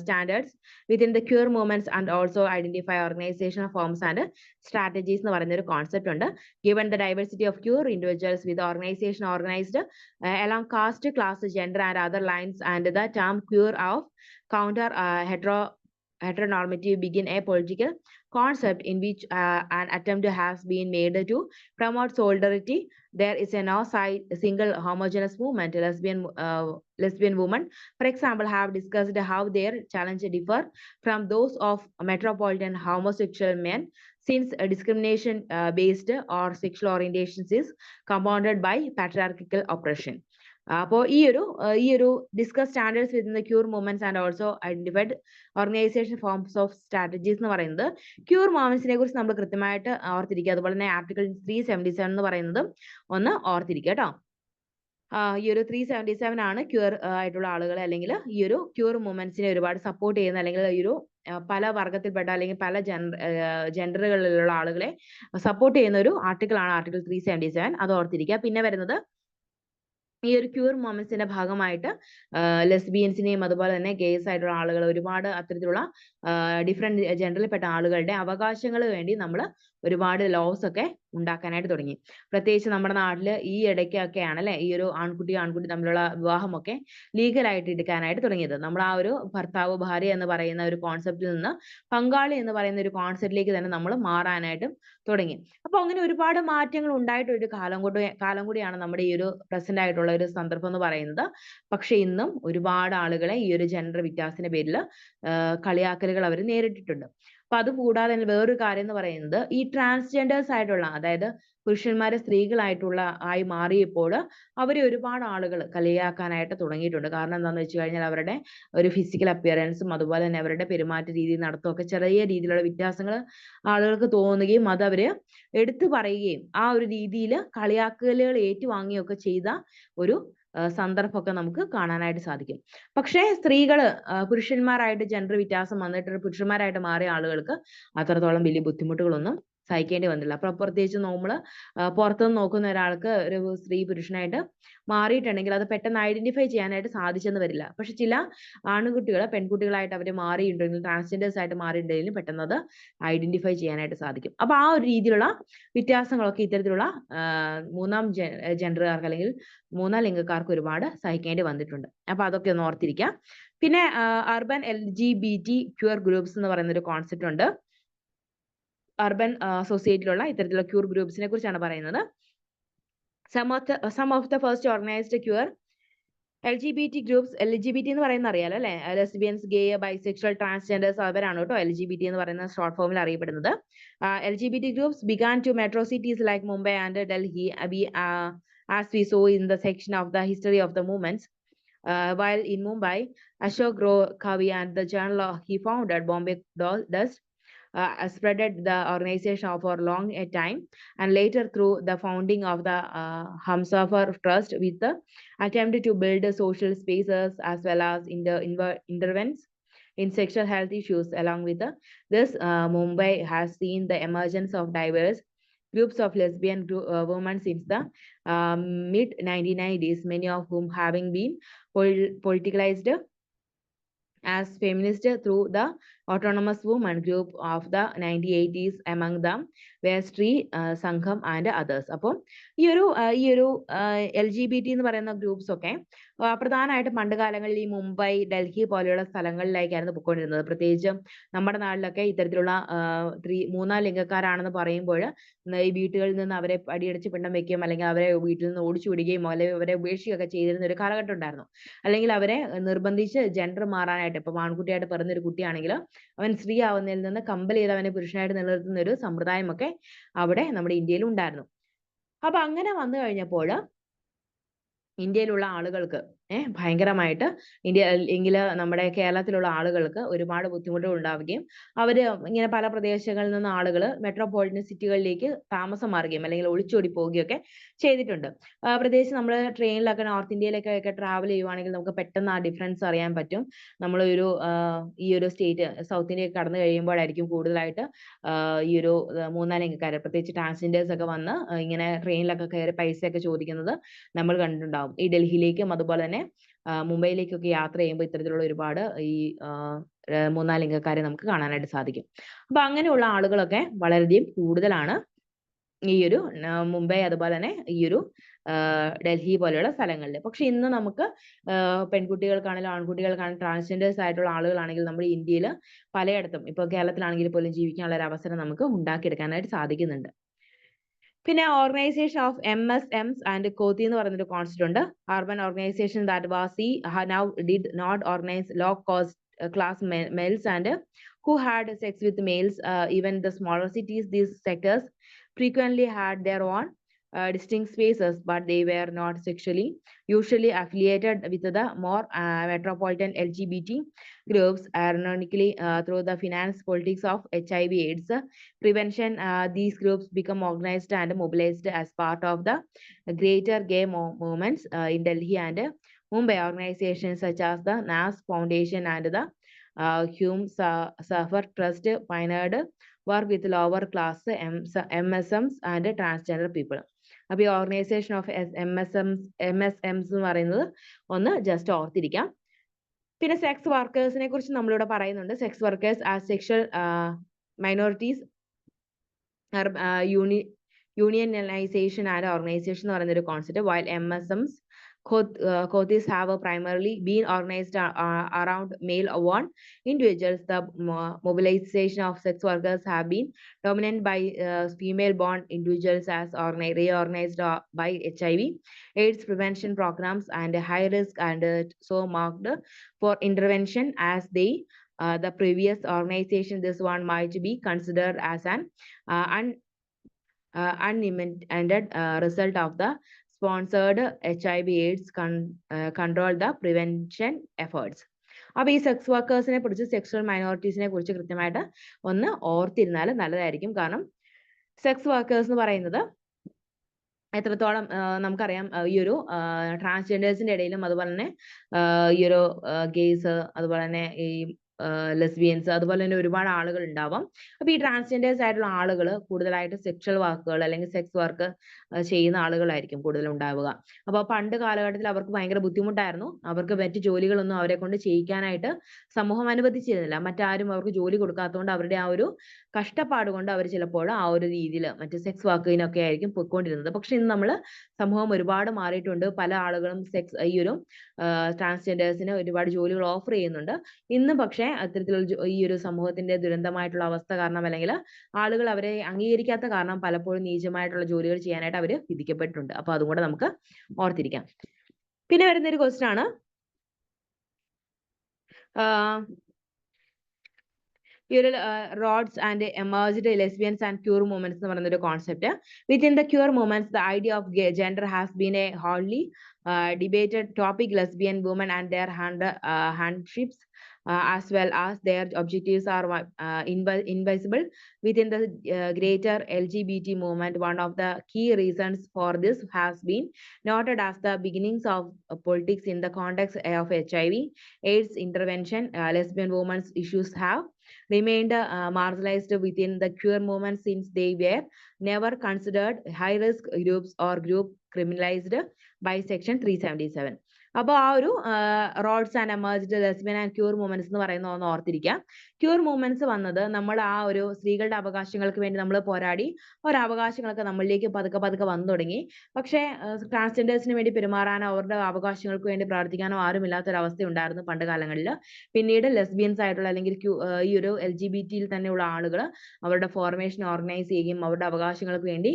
standards within the queer movements and also identify organisation forms and strategies എന്ന് പറയുന്ന ഒരു കോൺസെപ്റ്റ് ഉണ്ട്. Given the diversity of queer individuals with organisation organised along caste, class, gender, and other lines, and the term queer of counter heteronormative begin a political concept in which an attempt has been made to promote solidarity. There is a no single homogeneous movement. Lesbian women, for example, have discussed how their challenges differ from those of metropolitan homosexual men, since discrimination based or sexual orientations is compounded by patriarchal oppression. അപ്പോൾ ഈ ഒരു discuss standards within the queer movements and also identified organisation forms of strategies എന്ന് പറയുന്നത് cure മൂവ്മെന്റ്സിനെ കുറിച്ച് നമ്മൾ കൃത്യമായിട്ട് ഓർത്തിരിക്കുക. അതുപോലെ തന്നെ ആർട്ടിക്കിൾ 377 എന്ന് പറയുന്നത് ഒന്ന് ഓർത്തിരിക്കുക കേട്ടോ. ഈ ഒരു 377 ആണ് ക്യൂർ ആയിട്ടുള്ള ആളുകളെ അല്ലെങ്കിൽ ഈ ഒരു ക്യൂർ മൂവ്മെന്റ്സിനെ ഒരുപാട് സപ്പോർട്ട് ചെയ്യുന്ന അല്ലെങ്കിൽ ഈ ഒരു പല വർഗത്തിൽപ്പെട്ട അല്ലെങ്കിൽ പല ജെൻഡറുകളിലുള്ള ആളുകളെ സപ്പോർട്ട് ചെയ്യുന്ന ഒരു ആർട്ടിക്കിൾ ആണ് ആർട്ടിക്കിൾ 377. അത് ഓർത്തിരിക്കുക. പിന്നെ വരുന്നത് ഈ ഒരു ക്യൂർ മൂവ്മെന്റ്സിന്റെ ഭാഗമായിട്ട് ലെസ്ബിയൻസിനെയും അതുപോലെ തന്നെ ഗേസ് ആയിട്ടുള്ള ആളുകൾ ഒരുപാട് അത്തരത്തിലുള്ള ഡിഫറെന്റ് ജെൻഡറിൽപ്പെട്ട ആളുകളുടെ അവകാശങ്ങൾക്ക് വേണ്ടി നമ്മൾ ഒരുപാട് ലോസ് ഒക്കെ ഉണ്ടാക്കാനായിട്ട് തുടങ്ങി. പ്രത്യേകിച്ച് നമ്മുടെ നാട്ടിൽ ഈ ഇടയ്ക്കൊക്കെയാണ് അല്ലെ ഈ ഒരു ആൺകുട്ടി തമ്മിലുള്ള വിവാഹമൊക്കെ ലീഗലായിട്ട് എടുക്കാനായിട്ട് തുടങ്ങിയത്. നമ്മൾ ആ ഒരു ഭർത്താവ് ഭാര്യ എന്ന് പറയുന്ന ഒരു കോൺസെപ്റ്റിൽ നിന്ന് പങ്കാളി എന്ന് പറയുന്ന ഒരു കോൺസെപ്റ്റിലേക്ക് തന്നെ നമ്മൾ മാറാനായിട്ടും തുടങ്ങി. അപ്പൊ അങ്ങനെ ഒരുപാട് മാറ്റങ്ങൾ ഉണ്ടായിട്ടൊരു ഒരു കാലം കൂടിയാണ് നമ്മുടെ ഈ ഒരു പ്രസന്റ് ആയിട്ടുള്ള ഒരു സന്ദർഭം എന്ന് പറയുന്നത്. പക്ഷെ ഇന്നും ഒരുപാട് ആളുകളെ ഈ ഒരു ജെൻഡർ വ്യത്യാസത്തിന്റെ പേരിൽ കളിയാക്കലുകൾ അവർ നേരിട്ടിട്ടുണ്ട്. അപ്പൊ അത് കൂടാതെ തന്നെ വേറൊരു കാര്യം എന്ന് പറയുന്നത് ഈ ട്രാൻസ്ജെൻഡേഴ്സ് ആയിട്ടുള്ള, അതായത് പുരുഷന്മാരെ സ്ത്രീകളായിട്ടുള്ള ആയി മാറിയപ്പോൾ അവരെ ഒരുപാട് ആളുകൾ കളിയാക്കാനായിട്ട് തുടങ്ങിയിട്ടുണ്ട്. കാരണം എന്താണെന്ന് വെച്ച് കഴിഞ്ഞാൽ അവരുടെ ഒരു ഫിസിക്കൽ അപ്പിയറൻസും അതുപോലെ തന്നെ അവരുടെ പെരുമാറ്റ രീതി നടത്തമൊക്കെ ചെറിയ രീതിയിലുള്ള വ്യത്യാസങ്ങൾ ആളുകൾക്ക് തോന്നുകയും അത് അവര് എടുത്തു പറയുകയും ആ ഒരു രീതിയിൽ കളിയാക്കലുകൾ ഏറ്റുവാങ്ങുകയൊക്കെ ചെയ്ത ഒരു സന്ദർഭമൊക്കെ നമുക്ക് കാണാനായിട്ട് സാധിക്കും. പക്ഷേ സ്ത്രീകള് പുരുഷന്മാരായിട്ട് ജെൻഡർ വ്യത്യാസം വന്നിട്ട് പുരുഷന്മാരായിട്ട് മാറിയ ആളുകൾക്ക് അത്രത്തോളം വലിയ ബുദ്ധിമുട്ടുകളൊന്നും സഹിക്കേണ്ടി വന്നില്ല. അപ്പൊ പ്രത്യേകിച്ച് നമ്മള് പുറത്തുനിന്ന് നോക്കുന്ന ഒരാൾക്ക് ഒരു സ്ത്രീ പുരുഷനായിട്ട് മാറിയിട്ടുണ്ടെങ്കിൽ അത് പെട്ടെന്ന് ഐഡന്റിഫൈ ചെയ്യാനായിട്ട് സാധിച്ചെന്ന് വരില്ല. പക്ഷെ ചില പെൺകുട്ടികളായിട്ട് അവർ മാറിയിട്ടുണ്ടെങ്കിൽ ട്രാൻസ്ജെൻഡേഴ്സ് ആയിട്ട് മാറിയിട്ടുണ്ടെങ്കിലും പെട്ടെന്ന് അത് ഐഡന്റിഫൈ ചെയ്യാനായിട്ട് സാധിക്കും. അപ്പൊ ആ ഒരു രീതിയിലുള്ള വ്യത്യാസങ്ങളൊക്കെ ഇത്തരത്തിലുള്ള മൂന്നാം ജെൻഡറുകാർക്ക് അല്ലെങ്കിൽ മൂന്നാം ലിംഗക്കാർക്ക് ഒരുപാട് സഹിക്കേണ്ടി വന്നിട്ടുണ്ട്. അപ്പൊ അതൊക്കെ ഒന്ന് ഓർത്തിരിക്കാം. പിന്നെ അർബൻ LGBT ക്യൂർ ഗ്രൂപ്പ്സ് എന്ന് പറയുന്ന ഒരു കോൺസെപ്റ്റ് ഉണ്ട്. അർബൻ സൊസൈറ്റിയിലുള്ള ഇത്തരത്തിലുള്ള ക്യൂർ ഗ്രൂപ്പ്സിനെ കുറിച്ചാണ് പറയുന്നത്. some of the first organized queer LGBT groups, LGBT എന്ന് പറയുന്നത് അറിയാലോ അല്ലെ, ലെസ്ബിയൻസ്, ഗേ, ബൈസെക്ഷൽ, ട്രാൻസ്ജെൻഡേഴ്സ് അവരാണ് കേട്ടോ LGBT എന്ന് പറയുന്ന ഷോർട്ട് ഫോമിൽ അറിയപ്പെടുന്നത്. LGBT groups began to metro cities like Mumbai and Delhi, as we saw in the section of the history of the movements. While in Mumbai, Ashok Kavi and the journal he founded, Bombay Dust, spreaded the organization for a long time, and later through the founding of the Humsafar Trust with the attempt to build social spaces as well as intervene in sexual health issues. Along with this, Mumbai has seen the emergence of diverse groups of lesbian women since the mid 1990s, many of whom having been politicalized as feminists through the autonomous women group of the 1980s, among them were Stree Sangham and others. അപ്പോൾ ഈ ഒരു LGBT എന്ന് പറയുന്ന groups ഒക്കെ പ്രധാനമായിട്ട് പണ്ട് കാലങ്ങളിൽ ഈ മുംബൈ, ഡൽഹി പോലെയുള്ള സ്ഥലങ്ങളിലേക്കായിരുന്നു പൊയ്ക്കൊണ്ടിരുന്നത്. പ്രത്യേകിച്ചും നമ്മുടെ നാട്ടിലൊക്കെ ഇത്തരത്തിലുള്ള മൂന്നാം ലിംഗക്കാരാണെന്ന് പറയുമ്പോൾ ഈ വീട്ടുകളിൽ നിന്ന് അവരെ അടിയടിച്ച് പിണ്ടം വെക്കുകയും അല്ലെങ്കിൽ അവരെ വീട്ടിൽ നിന്ന് ഓടിച്ചു വിടുകയും അല്ലെങ്കിൽ അവരെ ഉപേക്ഷിക്കുകയൊക്കെ ചെയ്തിരുന്ന ഒരു കാലഘട്ടം ഉണ്ടായിരുന്നു. അല്ലെങ്കിൽ അവരെ നിർബന്ധിച്ച് ജെൻഡർ മാറാനായിട്ട്, ഇപ്പൊ ആൺകുട്ടിയായിട്ട് പിറന്നൊരു കുട്ടിയാണെങ്കിൽ അവൻ സ്ത്രീ ആവുന്നതിൽ നിന്ന് കമ്പൽ ചെയ്ത് അവനെ പുരുഷനായിട്ട് നിലനിർത്തുന്ന ഒരു സമ്പ്രദായമൊക്കെ അവിടെ നമ്മുടെ ഇന്ത്യയിൽ ഉണ്ടായിരുന്നു. അപ്പൊ അങ്ങനെ വന്നു കഴിഞ്ഞപ്പോൾ ഇന്ത്യയിലുള്ള ആളുകൾക്ക് ഭയങ്കരമായിട്ട് എങ്കില് നമ്മുടെ കേരളത്തിലുള്ള ആളുകൾക്ക് ഒരുപാട് ബുദ്ധിമുട്ടുകൾ ഉണ്ടാവുകയും അവര് ഇങ്ങനെ പല പ്രദേശങ്ങളിൽ നിന്ന് ആളുകൾ മെട്രോപൊളിറ്റൻ സിറ്റികളിലേക്ക് താമസം മാറുകയും അല്ലെങ്കിൽ ഒളിച്ചോടി പോവുകയൊക്കെ ചെയ്തിട്ടുണ്ട്. പ്രത്യേകിച്ച് നമ്മൾ ട്രെയിനിലൊക്കെ നോർത്ത് ഇന്ത്യയിലേക്കൊക്കെ ട്രാവൽ ചെയ്യുവാണെങ്കിൽ നമുക്ക് പെട്ടെന്ന് ആ ഡിഫറൻസ് അറിയാൻ പറ്റും. നമ്മൾ ഈ ഒരു സ്റ്റേറ്റ് സൗത്ത് ഇന്ത്യ കടന്നു കഴിയുമ്പോഴായിരിക്കും കൂടുതലായിട്ട് ഈ ഒരു മൂന്നാലിംഗക്കാര് പ്രത്യേകിച്ച് ട്രാൻസ്ജെൻഡേഴ്സ് ഒക്കെ വന്ന് ഇങ്ങനെ ട്രെയിനിലൊക്കെ കയറി പൈസയൊക്കെ ചോദിക്കുന്നത് നമ്മൾ കണ്ടിട്ടുണ്ടാവും. ഈ ഡൽഹിയിലേക്കും അതുപോലെ തന്നെ മുംബൈയിലേക്കൊക്കെ യാത്ര ചെയ്യുമ്പോൾ ഇത്തരത്തിലുള്ള ഒരുപാട് ഈ മൂന്നാലിംഗക്കാരെ നമുക്ക് കാണാനായിട്ട് സാധിക്കും. അപ്പൊ അങ്ങനെയുള്ള ആളുകളൊക്കെ വളരെയധികം കൂടുതലാണ് ഈ ഒരു മുംബൈ അതുപോലെ തന്നെ ഈ ഒരു ഡൽഹി പോലെയുള്ള സ്ഥലങ്ങളിൽ. പക്ഷെ ഇന്ന് നമുക്ക് പെൺകുട്ടികൾക്കാണെങ്കിലും ആൺകുട്ടികൾക്കാണെങ്കിലും ട്രാൻസ്ജെൻഡേഴ്സ് ആയിട്ടുള്ള ആളുകളാണെങ്കിൽ നമ്മുടെ ഇന്ത്യയിൽ പലയിടത്തും ഇപ്പൊ കേരളത്തിലാണെങ്കിൽ പോലും ജീവിക്കാനുള്ള ഒരു അവസരം നമുക്ക് ഉണ്ടാക്കിയെടുക്കാനായിട്ട് സാധിക്കുന്നുണ്ട്. പിന്നെ organization of MSMs and kothi എന്ന് പറയുന്നൊരു കോൺസെപ്റ്റ് ഉണ്ട്. അർബൻ ഓർഗനൈസേഷൻ ദാറ്റ് വാസി now did not organize low cost class males and who had sex with males. Even the smaller cities, these sectors frequently had their own distinct spaces, but they were not sexually usually affiliated with the more metropolitan LGBT groups. Ironically, through the finance politics of HIV/AIDS prevention, these groups become organized and mobilized as part of the greater gay movements in Delhi and Mumbai. Organizations such as the NAS Foundation and the Hume Suffer Trust pioneered work with lower class MSMs and transgender people. അപ്പോൾ ഈ organisation of MSMs എന്ന് പറയുന്നത് ഒന്ന് just ഓർത്തിരിക്കാം. പിന്നെ sex വർക്കേഴ്സിനെ കുറിച്ച് നമ്മളിവിടെ പറയുന്നുണ്ട്. Sex workers as sexual minorities unionization and organization എന്ന് പറയുന്ന ഒരു concept. While MSMs Khotis have primarily been organized around male-owned individuals, the mobilization of sex workers have been dominated by female-born individuals as reorganized by HIV/AIDS prevention programs and high risk and so marked for intervention as they the previous organization. This one might be considered as an unintended result of the sponsored HIV/AIDS control the prevention efforts. അപ്പൊ ഈ sex വർക്കേഴ്സിനെ കുറിച്ച് sexual മൈനോറിറ്റീസിനെ കുറിച്ച് കൃത്യമായിട്ട് ഒന്ന് ഓർത്തിരുന്നാൽ നല്ലതായിരിക്കും. കാരണം sex workers എന്ന് പറയുന്നത് എത്രത്തോളം നമുക്കറിയാം ഈ ഒരു ട്രാൻസ്ജെൻഡേഴ്സിന്റെ ഇടയിലും അതുപോലെ തന്നെ ഈ ഒരു ഗെയ്സ് അതുപോലെ തന്നെ ഈ ലെസ്ബിയൻസ് അതുപോലെ തന്നെ ഒരുപാട് ആളുകൾ ഉണ്ടാവാം. അപ്പൊ ഈ ട്രാൻസ്ജെൻഡേഴ്സ് ആയിട്ടുള്ള ആളുകൾ കൂടുതലായിട്ട് സെക്ഷൽ വർക്കുകൾ അല്ലെങ്കിൽ സെക്സ് വർക്ക് ചെയ്യുന്ന ആളുകളായിരിക്കും കൂടുതൽ ഉണ്ടാവുക. അപ്പൊ പണ്ട് കാലഘട്ടത്തിൽ അവർക്ക് ഭയങ്കര ബുദ്ധിമുട്ടായിരുന്നു. അവർക്ക് മറ്റു ജോലികളൊന്നും അവരെ കൊണ്ട് ചെയ്യിക്കാനായിട്ട് സമൂഹം അനുവദിച്ചിരുന്നില്ല. മറ്റാരും അവർക്ക് ജോലി കൊടുക്കാത്തതുകൊണ്ട് അവരുടെ ആ ഒരു കഷ്ടപ്പാട് കൊണ്ട് അവർ ചിലപ്പോൾ ആ ഒരു രീതിയിൽ മറ്റു സെക്സ് വർക്കിനൊക്കെ ആയിരിക്കും പോയിക്കൊണ്ടിരുന്നത്. പക്ഷെ ഇന്ന് നമ്മൾ സമൂഹം ഒരുപാട് മാറിയിട്ടുണ്ട്. പല ആളുകളും ഈ ഒരു ട്രാൻസ്ജെൻഡേഴ്സിന് ഒരുപാട് ജോലികൾ ഓഫർ ചെയ്യുന്നുണ്ട്. ഇന്ന് പക്ഷേ അത്തരത്തിലുള്ള ഈ ഒരു സമൂഹത്തിന്റെ ദുരന്തമായിട്ടുള്ള അവസ്ഥ കാരണം അല്ലെങ്കിൽ ആളുകൾ അവരെ അംഗീകരിക്കാത്ത കാരണം പലപ്പോഴും നീചമായിട്ടുള്ള ജോലികൾ ചെയ്യാനായിട്ട് അവർ വിധിക്കപ്പെട്ടിട്ടുണ്ട്. അപ്പൊ അതും കൂടെ നമുക്ക് ഓർത്തിരിക്കാം. പിന്നെ വരുന്നൊരു ക്വസ്റ്റ്യൻ ആണ് ഈ ഒരു roads and emerged lesbians and queer movements എന്ന് പറയുന്ന ഒരു concept. Within the queer movements the idea of gender has been a hotly debated topic. Lesbian women and their handships as well as their objectives are invisible within the greater LGBT movement. One of the key reasons for this has been noted as the beginnings of politics in the context of HIV/AIDS intervention. Lesbian women's issues have remained marginalized within the queer movement since they were never considered high-risk groups or group criminalized by Section 377. അപ്പോൾ ആ ഒരു roads and emerged lesbian and queer movements എന്ന് പറയുന്ന ഒന്ന് ഓർത്തിരിക്കാം. Queer movements വന്നത് നമ്മൾ ആ ഒരു സ്ത്രീകളുടെ അവകാശങ്ങൾക്ക് വേണ്ടി നമ്മൾ പോരാടി ഒരു അവകാശങ്ങളൊക്കെ നമ്മളിലേക്ക് പതുക്കെ പതുക്കെ വന്നു തുടങ്ങി. പക്ഷേ ട്രാൻസ്ജെൻഡേഴ്സിന് വേണ്ടി പെരുമാറാനോ അവരുടെ അവകാശങ്ങൾക്ക് വേണ്ടി പ്രവർത്തിക്കാനോ ആരുമില്ലാത്തൊരവസ്ഥ ഉണ്ടായിരുന്നു പണ്ട് കാലങ്ങളിൽ. പിന്നീട് ലെസ്ബിയൻസ് ആയിട്ടുള്ള അല്ലെങ്കിൽ ഈ ഒരു LGBT തന്നെയുള്ള ആളുകൾ അവരുടെ ഫോർമേഷൻ ഓർഗനൈസ് ചെയ്യുകയും അവരുടെ അവകാശങ്ങൾക്ക് വേണ്ടി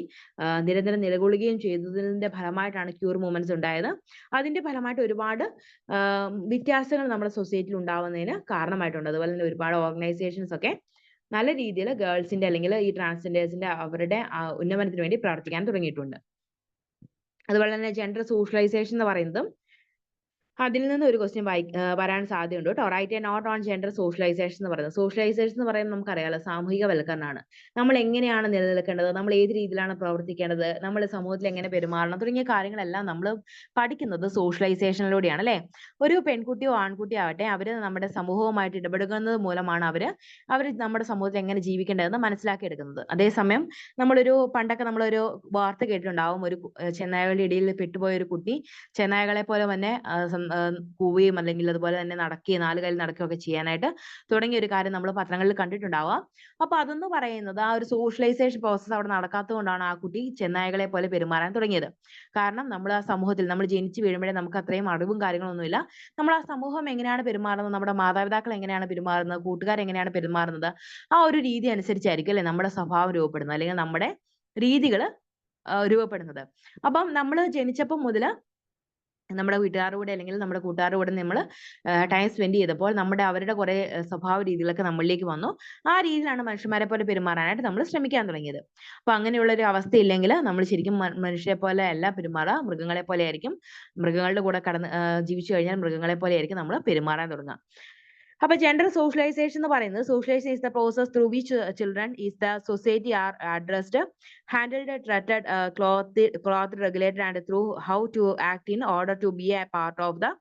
നിരന്തരം നിലകൊള്ളുകയും ചെയ്തതിന്റെ ഫലമായിട്ടാണ് ക്യൂർ മൂവ്മെന്റ്സ് ഉണ്ടായത്. അതിന്റെ ഫലമായിട്ട് ഒരുപാട് വ്യത്യാസങ്ങൾ നമ്മുടെ സൊസൈറ്റിയിൽ ഉണ്ടാവുന്നതിന് കാരണമായിട്ടുണ്ട്. അതുപോലെ തന്നെ ഒരുപാട് ഓർഗനൈസേഷൻസ് ഒക്കെ നല്ല രീതിയിൽ ഗേൾസിന്റെ അല്ലെങ്കിൽ ഈ ട്രാൻസ്ജെൻഡേഴ്സിന്റെ അവരുടെ ഉന്നമനത്തിന് വേണ്ടി പ്രവർത്തിക്കാൻ തുടങ്ങിയിട്ടുണ്ട്. അതുപോലെ തന്നെ ജെൻഡർ സോഷ്യലൈസേഷൻ എന്ന് പറയുന്നതും അതിൽ നിന്ന് ഒരു ക്വസ്റ്റ്യൻ വരാൻ സാധ്യതയുണ്ട് കേട്ടോ. Write a note on gender socialisation എന്ന് പറയുന്നത്. സോഷ്യലൈസേഷൻ എന്ന് പറയുന്നത് നമുക്കറിയാലോ, സാമൂഹികവൽക്കരണമാണ്. നമ്മൾ എങ്ങനെയാണ് നിലനിൽക്കേണ്ടത്, നമ്മൾ ഏത് രീതിയിലാണ് പ്രവർത്തിക്കേണ്ടത്, നമ്മൾ സമൂഹത്തിൽ എങ്ങനെ പെരുമാറണം തുടങ്ങിയ കാര്യങ്ങളെല്ലാം നമ്മൾ പഠിക്കുന്നത് സോഷ്യലൈസേഷനിലൂടെയാണ് അല്ലേ. ഒരു പെൺകുട്ടിയോ ആൺകുട്ടിയോ ആവട്ടെ, അവർ നമ്മുടെ സമൂഹവുമായിട്ട് ഇടപെടുന്നത് മൂലമാണ് അവർ നമ്മുടെ സമൂഹത്തിൽ എങ്ങനെ ജീവിക്കേണ്ടതെന്ന് മനസ്സിലാക്കിയെടുക്കുന്നത്. അതേസമയം പണ്ടൊക്കെ നമ്മളൊരു വാർത്ത കേട്ടിട്ടുണ്ടാവും, ഒരു ചെന്നായകളുടെ ഇടയിൽ പെട്ടുപോയ ഒരു കുട്ടി ചെന്നായകളെ പോലെ തന്നെ കൂവുകയും അല്ലെങ്കിൽ അതുപോലെ തന്നെ നടക്കുകയും 4 കാലിൽ നടക്കുകയും ഒക്കെ ചെയ്യാനായിട്ട് തുടങ്ങിയ ഒരു കാര്യം നമ്മൾ പത്രങ്ങളിൽ കണ്ടിട്ടുണ്ടാവാം. അപ്പൊ അതെന്ന് പറയുന്നത് ആ ഒരു സോഷ്യലൈസേഷൻ പ്രോസസ്സ് അവിടെ നടക്കാത്തത് കൊണ്ടാണ് ആ കുട്ടി ചെന്നായകളെ പോലെ പെരുമാറാൻ തുടങ്ങിയത്. കാരണം നമ്മൾ ആ സമൂഹത്തിൽ നമ്മൾ ജനിച്ചു വീഴുമ്പോഴേ നമുക്ക് അത്രയും അറിവും കാര്യങ്ങളൊന്നുമില്ല. നമ്മൾ ആ സമൂഹം എങ്ങനെയാണ് പെരുമാറുന്നത്, നമ്മുടെ മാതാപിതാക്കൾ എങ്ങനെയാണ് പെരുമാറുന്നത്, കൂട്ടുകാർ എങ്ങനെയാണ് പെരുമാറുന്നത്, ആ ഒരു രീതി അനുസരിച്ചായിരിക്കും അല്ലെ നമ്മുടെ സ്വഭാവം രൂപപ്പെടുന്നത് അല്ലെങ്കിൽ നമ്മുടെ രീതികൾ രൂപപ്പെടുന്നത്. അപ്പം നമ്മൾ ജനിച്ചപ്പം മുതൽ നമ്മുടെ വീട്ടുകാരുടെ കൂടെ അല്ലെങ്കിൽ നമ്മുടെ കൂട്ടുകാരുടെ കൂടെ നമ്മൾ ടൈം സ്പെൻഡ് ചെയ്തപ്പോൾ അവരുടെ കുറെ സ്വഭാവ രീതികളൊക്കെ നമ്മളിലേക്ക് വന്നു. ആ രീതിയിലാണ് മനുഷ്യന്മാരെ പോലെ പെരുമാറാനായിട്ട് നമ്മൾ ശ്രമിക്കാൻ തുടങ്ങിയത്. അപ്പൊ അങ്ങനെയുള്ള ഒരു അവസ്ഥയില്ലെങ്കിൽ നമ്മൾ ശരിക്കും മനുഷ്യരെ പോലെ അല്ല പെരുമാറുക, മൃഗങ്ങളെ പോലെ ആയിരിക്കും. മൃഗങ്ങളുടെ കൂടെ ജീവിച്ചു കഴിഞ്ഞാൽ മൃഗങ്ങളെ പോലെ ആയിരിക്കും നമ്മൾ പെരുമാറാൻ തുടങ്ങുക. അപ്പൊ ജെൻഡർ സോഷ്യലൈസേഷൻ എന്ന് പറയുന്നത്, socialisation is the process through which children is the society are addressed, handled, treated, clothed, regulated, and through how to act in order to be a part of the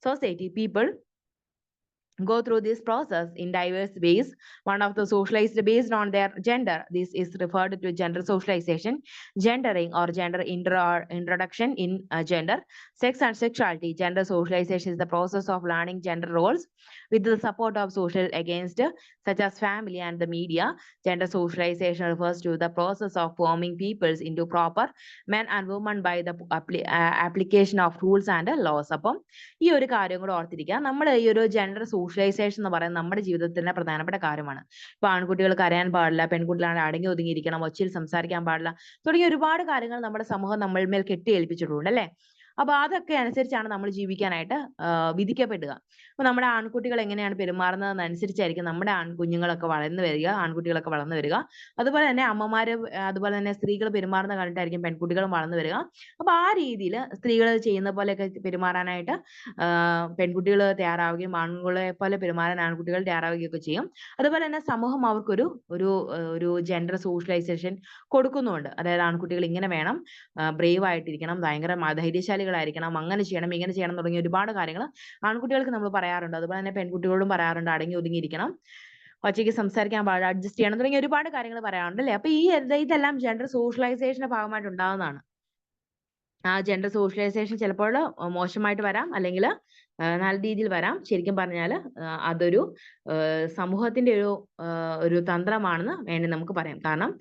society. People go through this process in diverse ways. One of the socialized based on their gender. This is referred to gender socialization, gendering or gender introduction in gender, sex and sexuality. Gender socialization is the process of learning gender roles with the support of social against such as family and the media. Gender socialization refers to the process of forming peoples into proper men and women by the application of rules and laws. അപ്പം ഈ ഒരു കാര്യം കൂടെ ഓർത്തിരിക്കുക. നമ്മൾ ഈ ഒരു gender socialisation എന്ന് പറയുന്നത് നമ്മുടെ ജീവിതത്തിന്റെ പ്രധാനപ്പെട്ട കാര്യമാണ്. ഇപ്പൊ ആൺകുട്ടികൾ കരയാൻ പാടില്ല, പെൺകുട്ടികളാണ് അടങ്ങി ഒതുങ്ങിയിരിക്കണം, ഒച്ചയിൽ സംസാരിക്കാൻ പാടില്ല തുടങ്ങിയ ഒരുപാട് കാര്യങ്ങൾ നമ്മുടെ സമൂഹം നമ്മൾമേൽ കെട്ടിയേൽപ്പിച്ചിട്ടുണ്ട് അല്ലേ. അപ്പൊ അതൊക്കെ അനുസരിച്ചാണ് നമ്മൾ ജീവിക്കാനായിട്ട് വിധിക്കപ്പെടുക. അപ്പൊ നമ്മുടെ ആൺകുട്ടികൾ എങ്ങനെയാണ് പെരുമാറുന്നതെന്നനുസരിച്ചായിരിക്കും നമ്മുടെ ആൺകുഞ്ഞുങ്ങളൊക്കെ വളർന്നു വരിക, ആൺകുട്ടികളൊക്കെ വളർന്നു വരിക. അതുപോലെ തന്നെ അമ്മമാര് അതുപോലെ തന്നെ സ്ത്രീകൾ പെരുമാറുന്ന കണ്ടിട്ടായിരിക്കും പെൺകുട്ടികളും വളർന്നു വരിക. അപ്പൊ ആ രീതിയിൽ സ്ത്രീകൾ ചെയ്യുന്ന പോലെയൊക്കെ പെരുമാറാനായിട്ട് പെൺകുട്ടികൾ തയ്യാറാവുകയും ആൺകുട്ടികളെ പോലെ പെരുമാറാൻ ആൺകുട്ടികൾ തയ്യാറാവുകയും ഒക്കെ ചെയ്യും. അതുപോലെ തന്നെ സമൂഹം അവർക്കൊരു ഒരു ജെൻഡർ സോഷ്യലൈസേഷൻ കൊടുക്കുന്നുണ്ട്. അതായത് ആൺകുട്ടികൾ ഇങ്ങനെ വേണം, ബ്രേവ് ആയിട്ടിരിക്കണം, ഭയങ്കര ധൈര്യശാലികളായിരിക്കണം, അങ്ങനെ ചെയ്യണം ഇങ്ങനെ ചെയ്യണം തുടങ്ങിയ ഒരുപാട് കാര്യങ്ങൾ ആൺകുട്ടികൾക്ക് നമ്മൾ പറയാറുണ്ട്. അതുപോലെ തന്നെ പെൺകുട്ടികളോടും പറയാറുണ്ട്, അടങ്ങി ഒതുങ്ങിയിരിക്കണം, ഒറ്റയ്ക്ക് സംസാരിക്കാൻ പാടില്ല, അഡ്ജസ്റ്റ് ചെയ്യണം തുടങ്ങിയ ഒരുപാട് കാര്യങ്ങൾ പറയാറുണ്ട് അല്ലേ. അപ്പൊ ഇതെല്ലാം ജെൻഡർ സോഷ്യലൈസേഷന്റെ ഭാഗമായിട്ട് ഉണ്ടാകുന്നതാണ്. ആ ജെൻഡർ സോഷ്യലൈസേഷൻ ചിലപ്പോൾ മോശമായിട്ട് വരാം, അല്ലെങ്കിൽ നല്ല രീതിയിൽ വരാം. ശരിക്കും പറഞ്ഞാൽ അതൊരു സമൂഹത്തിന്റെ ഒരു തന്ത്രമാണെന്ന് വേണ്ടി നമുക്ക് പറയാം. കാരണം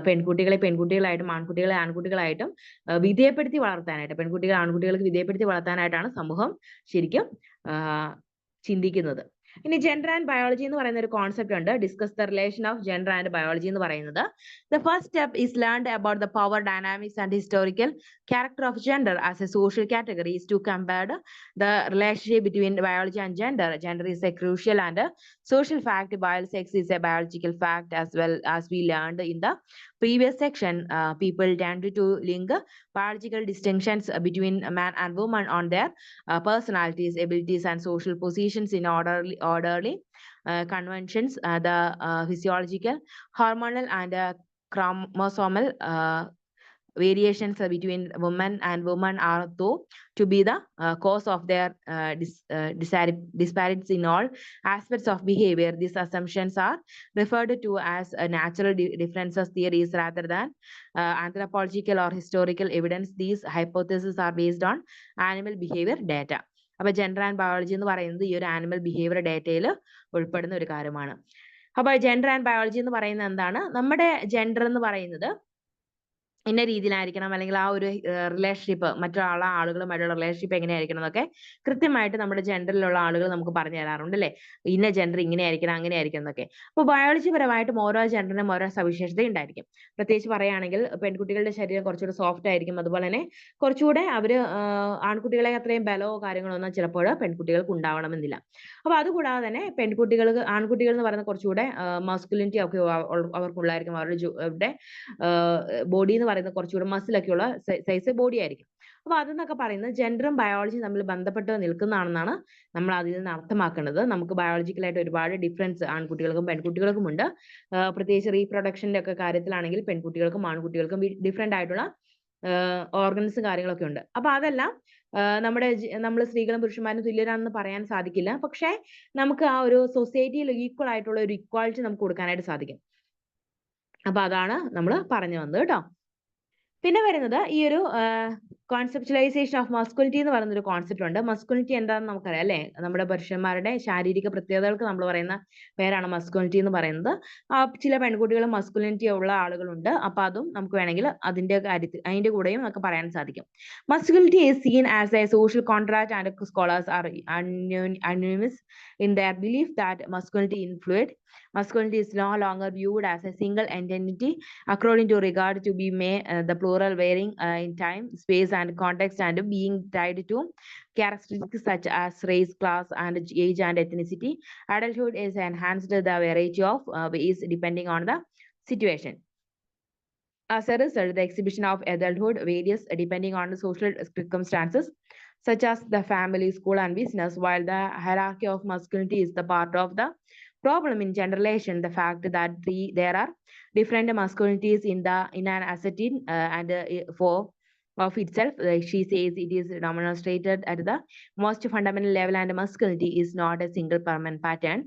പെൺകുട്ടികളെ പെൺകുട്ടികളായിട്ടും ആൺകുട്ടികളെ ആൺകുട്ടികളായിട്ടും വിധേയപ്പെടുത്തി വളർത്താനായിട്ട്, പെൺകുട്ടികൾ ആൺകുട്ടികൾക്ക് വിധേയപ്പെടുത്തി വളർത്താനായിട്ടാണ് സമൂഹം ശരിക്കും ചിന്തിക്കുന്നത്. ഇനി ജെൻഡർ ആൻഡ് ബയോളജി എന്ന് പറയുന്ന ഒരു കോൺസെപ്റ്റ് ഉണ്ട്. Discuss the relation of gender and biology എന്ന് പറയുന്നത്. The first step is learned about the power dynamics and historical character of gender as a social category is to compare the relationship between biology and gender. Gender is a crucial and social fact, while sex is a biological fact. As well as we learned in the previous section, people tend to link biological distinctions between man and woman on their personalities, abilities, and social positions in orderly conventions. The physiological, hormonal, and chromosomal variations between women and women are thought to be the cause of their disparities in all aspects of behavior. These assumptions are referred to as natural differences theories rather than anthropological or historical evidence. These hypotheses are based on animal behavior data. അപ്പൊ gender and biology എന്ന് പറയുന്നത് ഈ ഒരു animal behaviour ഡേറ്റയിൽ ഉൾപ്പെടുന്ന ഒരു കാര്യമാണ്. അപ്പൊ gender and biology എന്ന് പറയുന്നത് എന്താണ്? നമ്മുടെ ജെൻഡർ എന്ന് പറയുന്നത് ഇന്ന രീതിയിലായിരിക്കണം, അല്ലെങ്കിൽ ആ ഒരു റിലേഷൻഷിപ്പ് മറ്റുള്ള ആളുകളുമായിട്ടുള്ള റിലേഷൻഷിപ്പ് എങ്ങനെയായിരിക്കണം എന്നൊക്കെ കൃത്യമായിട്ട് നമ്മുടെ ജെൻഡറിലുള്ള ആളുകൾ നമുക്ക് പറഞ്ഞു തരാറുണ്ട് അല്ലേ? ഇന്ന ജെൻഡർ ഇങ്ങനെയായിരിക്കണം, അങ്ങനെയായിരിക്കണം എന്നൊക്കെ. അപ്പോൾ ബയോളജി പരമായിട്ടും ഓരോ ജെൻഡറിനും ഓരോ സവിശേഷത ഉണ്ടായിരിക്കും. പ്രത്യേകിച്ച് പറയുകയാണെങ്കിൽ പെൺകുട്ടികളുടെ ശരീരം കുറച്ചുകൂടെ സോഫ്റ്റ് ആയിരിക്കും. അതുപോലെ തന്നെ കുറച്ചുകൂടെ അവര് ആൺകുട്ടികളെ അത്രയും ബലമോ കാര്യങ്ങളോ ഒന്നും ചിലപ്പോൾ പെൺകുട്ടികൾക്ക് ഉണ്ടാവണമെന്നില്ല. അപ്പോൾ അതുകൂടാതെ തന്നെ ആൺകുട്ടികൾ എന്ന് പറയുന്നത് കുറച്ചുകൂടെ മസ്കുലിനിറ്റി ഒക്കെ അവർക്കുള്ളായിരിക്കും. അവരുടെ ബോഡി എന്ന് പറയുന്നത് കുറച്ചുകൂടെ മസിലൊക്കെയുള്ള സൈസ് ബോഡി ആയിരിക്കും. അപ്പൊ അതെന്നൊക്കെ പറയുന്നത് ജെൻഡറും ബയോളജിയും തമ്മിൽ ബന്ധപ്പെട്ട് നിൽക്കുന്നതാണെന്നാണ് നമ്മൾ അതിൽ നിന്ന് അർത്ഥമാക്കേണ്ടത്. നമുക്ക് ബയോളജിക്കലായിട്ട് ഒരുപാട് ഡിഫറൻസ് ആൺകുട്ടികൾക്കും പെൺകുട്ടികൾക്കും ഉണ്ട്. പ്രത്യേകിച്ച് റീപ്രൊഡക്ഷന്റെ ഒക്കെ കാര്യത്തിലാണെങ്കിൽ പെൺകുട്ടികൾക്കും ആൺകുട്ടികൾക്കും ഡിഫറെന്റ് ആയിട്ടുള്ള ഓർഗൻസും കാര്യങ്ങളൊക്കെ ഉണ്ട്. അപ്പൊ അതെല്ലാം നമ്മൾ സ്ത്രീകളും പുരുഷന്മാരും തുല്യരാണെന്ന് പറയാൻ സാധിക്കില്ല. പക്ഷേ നമുക്ക് ആ ഒരു സൊസൈറ്റിയിൽ ഈക്വൽ ആയിട്ടുള്ള ഒരു ഇക്വാളിറ്റി നമുക്ക് കൊടുക്കാനായിട്ട് സാധിക്കും. അപ്പൊ അതാണ് നമ്മൾ പറഞ്ഞു വന്നത് കേട്ടോ. പിന്നെ വരുന്നത് ഈ ഒരു കോൺസെപ്റ്റുവലൈസേഷൻ ഓഫ് മസ്കുലിറ്റി എന്ന് പറയുന്ന ഒരു കോൺസെപ്റ്റ് ഉണ്ട്. മസ്കുലിറ്റി എന്താണെന്ന് നമുക്കറിയാം അല്ലേ? നമ്മുടെ പുരുഷന്മാരുടെ ശാരീരിക പ്രത്യേകതകൾക്ക് നമ്മൾ പറയുന്ന പേരാണ് മസ്കുലിറ്റി എന്ന് പറയുന്നത്. ചില പെൺകുട്ടികൾ മസ്കുലിറ്റി ഉള്ള ആളുകളുണ്ട്. അപ്പൊ അതും നമുക്ക് വേണമെങ്കിൽ അതിന്റെ കൂടെയും നമുക്ക് പറയാൻ സാധിക്കും. Masculinity is seen as A social contract and scholars R unanimous in their belief that masculinity is no longer viewed as a single identity according to regard to be the plural varying in time, space, and context, and being tied to characteristics such as race, class, and age and ethnicity. Adulthood is enhanced the variety of ways depending on the situation. As a result, the exhibition of adulthood varies depending on the social circumstances, such as the family, school, and business. While the hierarchy of masculinity is the part of the problem in gender relation, the fact that there are different masculinities in an ascertain and for of itself, she says, it is demonstrated at the most fundamental level, and masculinity is not a single permanent pattern.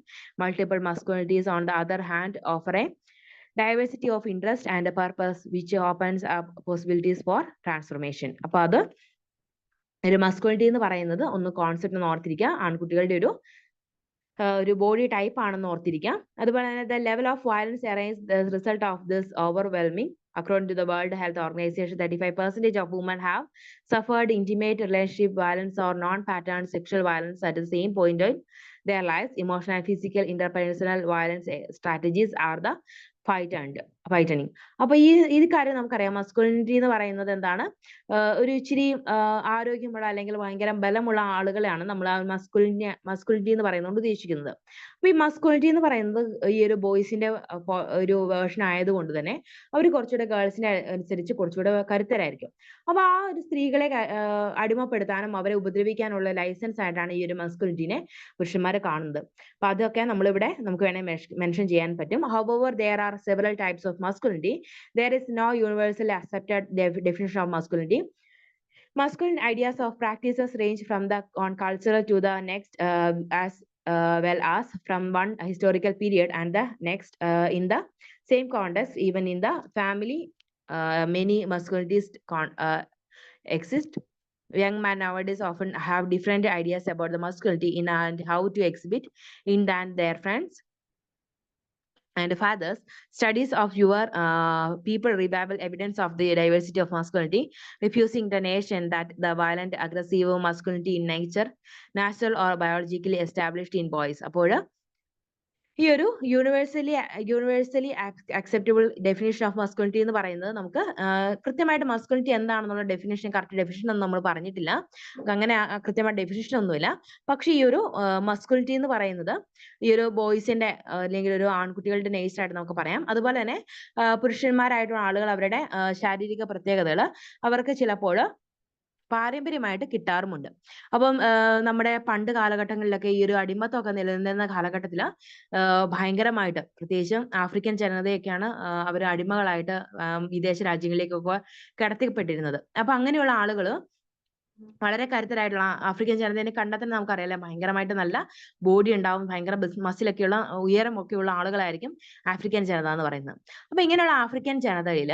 Multiple masculinities, on the other hand, offer a diversity of interest and a purpose which opens up possibilities for transformation. അപ്പോൾ അത് ഒരു masculinity എന്ന് പറയുന്നത് ഒന്ന് concept ഒന്ന് ഓർത്തിരിക്കുക. ആൺകുട്ടികളുടെ ഒരു ബോഡി ടൈപ്പ് ആണെന്ന് ഓർത്തിരിക്കാം. അതുപോലെ തന്നെ the level of violence arises the result of this overwhelming. According to the World Health Organization, 35% of women have suffered intimate relationship violence or non-pattern sexual violence at the same point in their lives. Emotional and physical interpersonal violence strategies are the ഫൈറ്റനിങ്. അപ്പൊ ഈ കാര്യം നമുക്കറിയാം. Masculinity എന്ന് പറയുന്നത് എന്താണ്? ഒരു ഇച്ചിരി ആരോഗ്യമുള്ള അല്ലെങ്കിൽ ഭയങ്കര ബലമുള്ള ആളുകളെയാണ് നമ്മൾ ആ മസ്കുലിനിറ്റി എന്ന് പറയുന്നത് ഉദ്ദേശിക്കുന്നത്. അപ്പൊ ഈ മസ്കുലിനിറ്റി എന്ന് പറയുന്നത് ഈ ഒരു ബോയ്സിന്റെ ഒരു വേർഷൻ ആയതുകൊണ്ട് തന്നെ അവർ കുറച്ചുകൂടെ ഗേൾസിനെ അനുസരിച്ച് കുറച്ചുകൂടെ കരുത്തരായിരിക്കും. അപ്പൊ ആ ഒരു സ്ത്രീകളെ അടിമപ്പെടുത്താനും അവരെ ഉപദ്രവിക്കാനുള്ള ലൈസൻസ് ആയിട്ടാണ് ഈ ഒരു മസ്കുലിനിറ്റിനെ പുരുഷന്മാരെ കാണുന്നത്. അപ്പൊ അതൊക്കെ നമ്മളിവിടെ നമുക്ക് വേണമെങ്കിൽ മെൻഷൻ ചെയ്യാൻ പറ്റും. However, there are several types of masculinity. There is no universally accepted definition of masculinity. Masculine ideas of practices range from the cultural to the next, as well as from one historical period and the next. In the same context, even in the family, many masculinities exist. Young men nowadays often have different ideas about the masculinity and how to exhibit in than their friends and fathers. Studies of your people revival evidence of the diversity of masculinity, refusing the nation that the violent, aggressive masculinity in nature, natural or biologically established in boys. അപ്പോൾ ഈ ഒരു universally acceptable definition of masculinity എന്ന് പറയുന്നത് നമുക്ക് കൃത്യമായിട്ട് masculinity എന്താണെന്നുള്ള correct definition ഒന്നും നമ്മൾ പറഞ്ഞിട്ടില്ല. അങ്ങനെ കൃത്യമായിട്ട് ഡെഫിനിഷൻ ഒന്നുമില്ല. പക്ഷെ ഈ ഒരു മസ്കുലിനിറ്റി എന്ന് പറയുന്നത് ഈ ഒരു ബോയ്സിന്റെ അല്ലെങ്കിൽ ഒരു ആൺകുട്ടികളുടെ നേച്ചർ ആയിട്ട് നമുക്ക് പറയാം. അതുപോലെ തന്നെ പുരുഷന്മാരായിട്ടുള്ള ആളുകൾ അവരുടെ ശാരീരിക പ്രത്യേകതകൾ അവർക്ക് ചിലപ്പോൾ പാരമ്പര്യമായിട്ട് കിട്ടാറുമുണ്ട്. അപ്പം നമ്മുടെ പണ്ട് കാലഘട്ടങ്ങളിലൊക്കെ ഈ ഒരു അടിമത്തമൊക്കെ നിലനിന്നിരുന്ന കാലഘട്ടത്തിൽ ഭയങ്കരമായിട്ട് പ്രത്യേകിച്ചും ആഫ്രിക്കൻ ജനതയൊക്കെയാണ് അവർ അടിമകളായിട്ട് വിദേശ രാജ്യങ്ങളിലേക്കൊക്കെ കടത്തിപ്പെട്ടിരുന്നത്. അപ്പൊ അങ്ങനെയുള്ള ആളുകൾ വളരെ കരുത്തരായിട്ടുള്ള ആഫ്രിക്കൻ ജനതയെ കണ്ടാൽ തന്നെ നമുക്കറിയാലോ, ഭയങ്കരമായിട്ട് നല്ല ബോഡി ഉണ്ടാവും, ഭയങ്കര മസിലൊക്കെയുള്ള ഉയരമൊക്കെയുള്ള ആളുകളായിരിക്കും ആഫ്രിക്കൻ ജനത എന്ന് പറയുന്നത്. അപ്പൊ ഇങ്ങനെയുള്ള ആഫ്രിക്കൻ ജനതയിൽ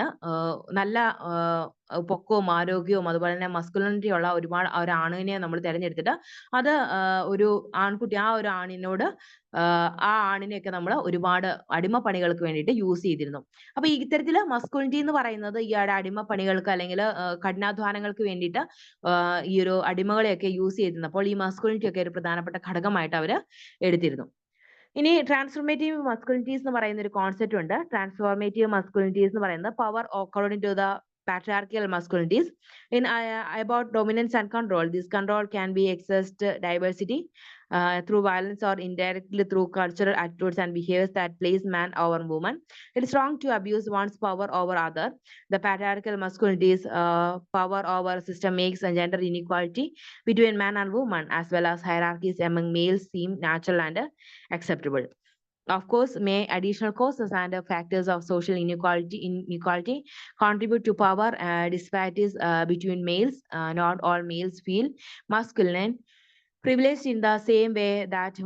നല്ല പൊക്കവും ആരോഗ്യവും അതുപോലെ തന്നെ മസ്കുലിനിറ്റി ഉള്ള ഒരുപാട് ഒരു ആണിനെ നമ്മൾ തിരഞ്ഞെടുത്തിട്ട് അത് ഒരു ആൺകുട്ടി ആ ഒരു ആണിനോട് ആ ആണിനെയൊക്കെ നമ്മൾ ഒരുപാട് അടിമപ്പണികൾക്ക് വേണ്ടിയിട്ട് യൂസ് ചെയ്തിരുന്നു. അപ്പൊ ഇത്തരത്തില് മസ്കുലിനിറ്റി എന്ന് പറയുന്നത് ഈ അടിമപ്പണികൾക്ക് അല്ലെങ്കിൽ കഠിനാധ്വാനങ്ങൾക്ക് വേണ്ടിയിട്ട് ഈ ഒരു അടിമകളെയൊക്കെ യൂസ് ചെയ്തിരുന്നപ്പോൾ ഈ മസ്കുലിനിറ്റി ഒക്കെ ഒരു പ്രധാനപ്പെട്ട ഘടകമായിട്ട് അവര് എടുത്തിരുന്നു. ഇനി ട്രാൻസ്ഫോർമേറ്റീവ് മസ്കുലിനിറ്റീസ് എന്ന് പറയുന്ന ഒരു കോൺസെപ്റ്റ് ഉണ്ട്. ട്രാൻസ്ഫോർമേറ്റീവ് മസ്കുലിനിറ്റീസ് എന്ന് പറയുന്നത് power according to the patriarchal masculinities in about dominance and control. This control can be exercised diversity through violence or indirectly through cultural attitudes and behaviors that place man over woman. It is wrong to abuse one's power over other. The patriarchal masculinities power over system makes a gender inequality between man and woman as well as hierarchies among males seem natural and acceptable. Of course, may additional causes and factors of social inequality contribute to power disparities between males. Not all males feel masculine privileged in the same way that